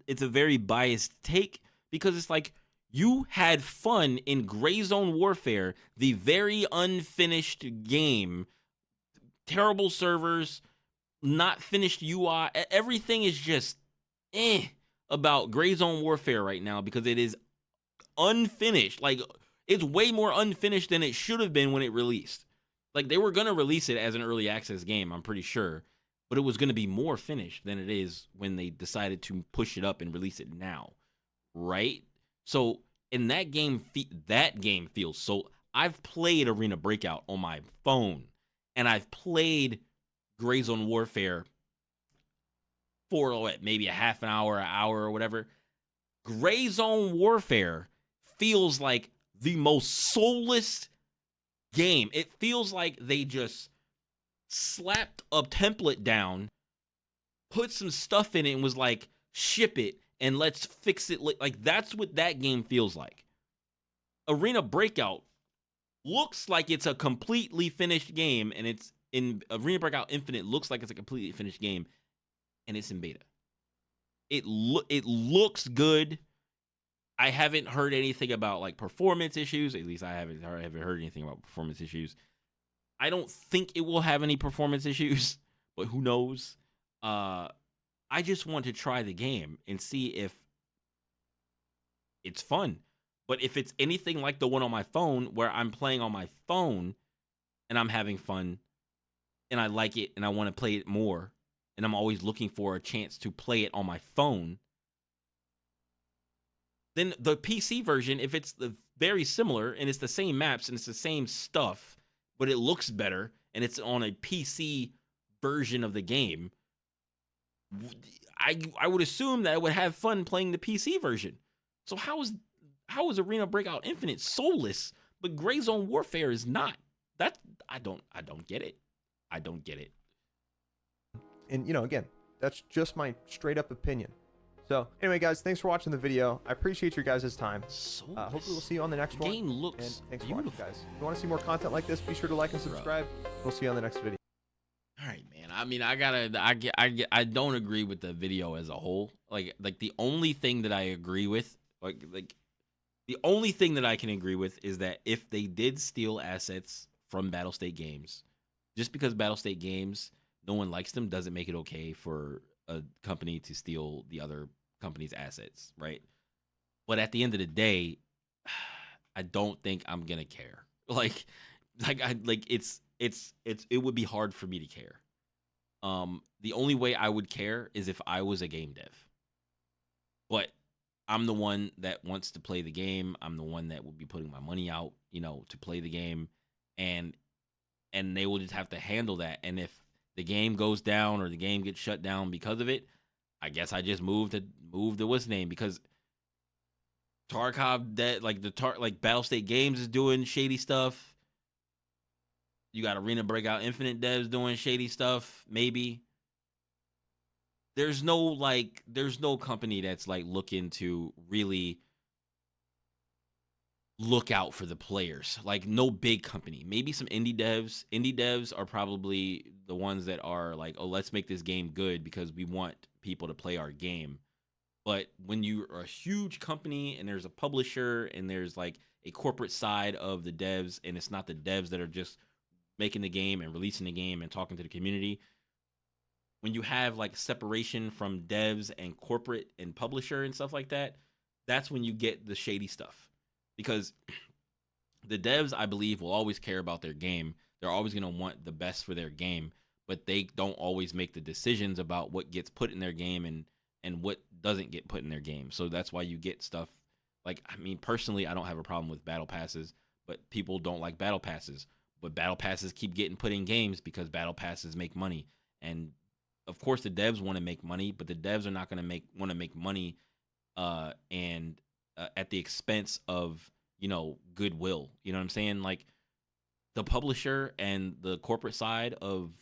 A: a very biased take, because it's like you had fun in Gray Zone Warfare, the very unfinished game, terrible servers, not finished UI. Everything is just about Gray Zone Warfare right now because it is unfinished. Like, it's way more unfinished than it should have been when it released. Like, they were gonna release it as an early access game, I'm pretty sure, but it was gonna be more finished than it is when they decided to push it up and release it now, right? So, in that game, feels so. I've played Arena Breakout on my phone, and I've played Gray Zone Warfare for what, maybe a half an hour, or whatever. Gray Zone Warfare feels like the most soulless game. It feels like they just slapped a template down, put some stuff in it, and was like, ship it and let's fix it. Like, that's what that game feels like. Arena Breakout looks like it's a completely finished game, and it's in Arena Breakout Infinite looks like it's a completely finished game, and it's in beta. It looks good. I haven't heard anything about like performance issues. At least I haven't heard anything about performance issues. I don't think it will have any performance issues, but who knows? I just want to try the game and see if it's fun. But if it's anything like the one on my phone, where I'm playing on my phone and I'm having fun and I like it and I want to play it more, and I'm always looking for a chance to play it on my phone, then the PC version, if it's very similar and it's the same maps and it's the same stuff, but it looks better and it's on a PC version of the game, I would assume that I would have fun playing the PC version. So how is Arena Breakout Infinite soulless, but Gray Zone Warfare is not? That I don't get it. I don't get it.
B: And, you know, again, that's just my straight up opinion. So anyway, guys, thanks for watching the video. I appreciate your guys' time. Hopefully we'll see you on the next one.
A: The game looks
B: and thanks
A: beautiful.
B: for watching, guys. If you want to see more content like this, be sure to like and subscribe. We'll see you on the next video.
A: All right, man. I mean, I don't agree with the video as a whole. Like the only thing that I agree with, like the only thing that I can agree with is that if they did steal assets from Battlestate Games, just because Battlestate Games, no one likes them, doesn't make it okay for a company to steal the other company's assets, right? But at the end of the day, I don't think I'm gonna care. It would be hard for me to care. The only way I would care is if I was a game dev. But I'm the one that wants to play the game. I'm the one that will be putting my money out, to play the game, and they will just have to handle that. And if the game goes down or the game gets shut down because of it, I guess I just move the what's name, because Tarkov, that like like Battle State Games is doing shady stuff. You got Arena Breakout Infinite devs doing shady stuff. Maybe there's no company that's like looking to really look out for the players. Like no big company. Maybe some indie devs. Indie devs are probably the ones that are like, oh, let's make this game good because we want people to play our game. But when you are a huge company and there's a publisher and there's like a corporate side of the devs, and it's not the devs that are just making the game and releasing the game and talking to the community, when you have like separation from devs and corporate and publisher and stuff like that, that's when you get the shady stuff. Because the devs, I believe, will always care about their game. They're always going to want the best for their game, but they don't always make the decisions about what gets put in their game and what doesn't get put in their game. So that's why you get stuff like, I mean, personally, I don't have a problem with battle passes, but people don't like battle passes. But battle passes keep getting put in games because battle passes make money. And of course the devs want to make money, but the devs are not going to want to make money and at the expense of, goodwill. You know what I'm saying? Like the publisher and the corporate side of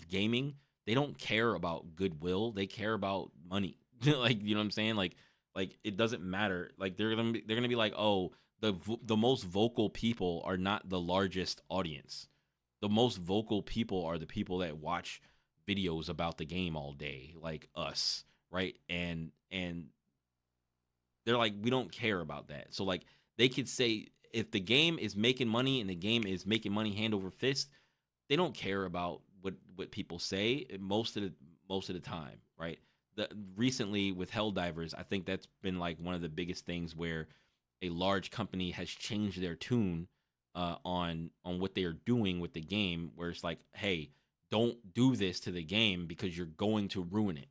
A: gaming, they don't care about goodwill. They care about money. Like, you know what I'm saying? Like it doesn't matter. Like they're going to be like, "Oh, the most vocal people are not the largest audience. The most vocal people are the people that watch videos about the game all day, like us, right?" And they're like, we don't care about that. So like they could say if the game is making money and the game is making money hand over fist, they don't care about what people say most of the time, right? Recently with Helldivers, I think that's been like one of the biggest things where a large company has changed their tune on what they are doing with the game, where it's like, hey, don't do this to the game because you're going to ruin it.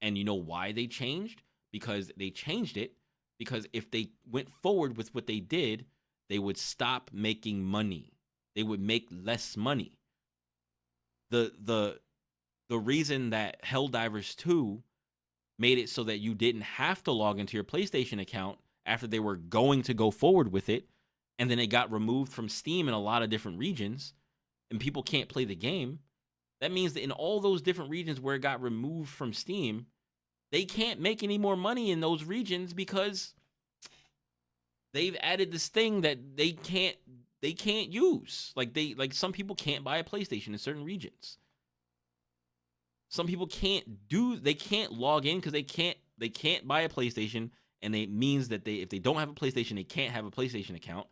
A: And you know why they changed? Because they changed it because if they went forward with what they did, they would stop making money. They would make less money. The reason that Helldivers 2 made it so that you didn't have to log into your PlayStation account after they were going to go forward with it, and then it got removed from Steam in a lot of different regions, and people can't play the game. That means that in all those different regions where it got removed from Steam, they can't make any more money in those regions because they've added this thing that they can't use. Like some people can't buy a PlayStation in certain regions. Some people they can't log in because they can't buy a PlayStation, and it means that if they don't have a PlayStation, they can't have a PlayStation account.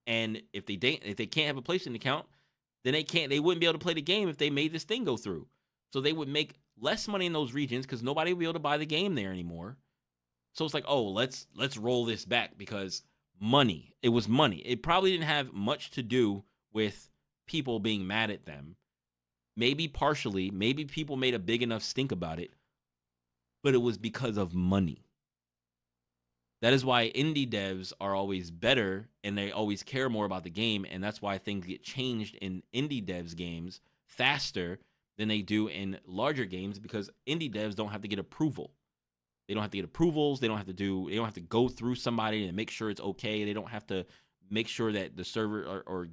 A: And if they can't have a PlayStation account, then they wouldn't be able to play the game if they made this thing go through. So they would make less money in those regions because nobody would be able to buy the game there anymore. So it's like, oh, let's roll this back because money. It was money. It probably didn't have much to do with people being mad at them. Maybe partially, maybe people made a big enough stink about it, but it was because of money. That is why indie devs are always better and they always care more about the game. And that's why things get changed in indie devs games faster than they do in larger games, because indie devs don't have to get approval. They don't have to get approvals. They don't have to go through somebody and make sure it's okay. They don't have to make sure that the server or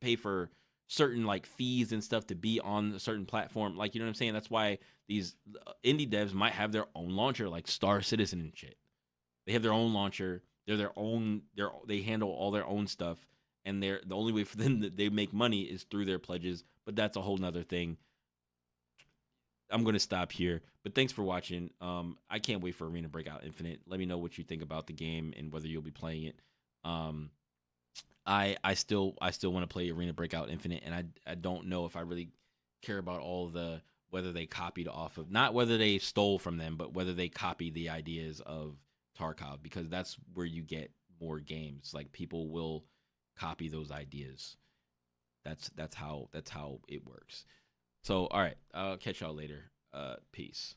A: pay for certain like fees and stuff to be on a certain platform. Like, you know what I'm saying? That's why these indie devs might have their own launcher, like Star Citizen and shit. They have their own launcher. They handle all their own stuff, and the only way for them that they make money is through their pledges. But that's a whole nother thing. I'm going to stop here, but thanks for watching. I can't wait for Arena Breakout Infinite. Let me know what you think about the game and whether you'll be playing it. I still want to play Arena Breakout Infinite, and I don't know if I really care about all the whether they copied off of, not whether they stole from them, but whether they copied the ideas of Tarkov, because that's where you get more games. Like people will copy those ideas. That's how it works. So all right, I'll catch y'all later. Peace.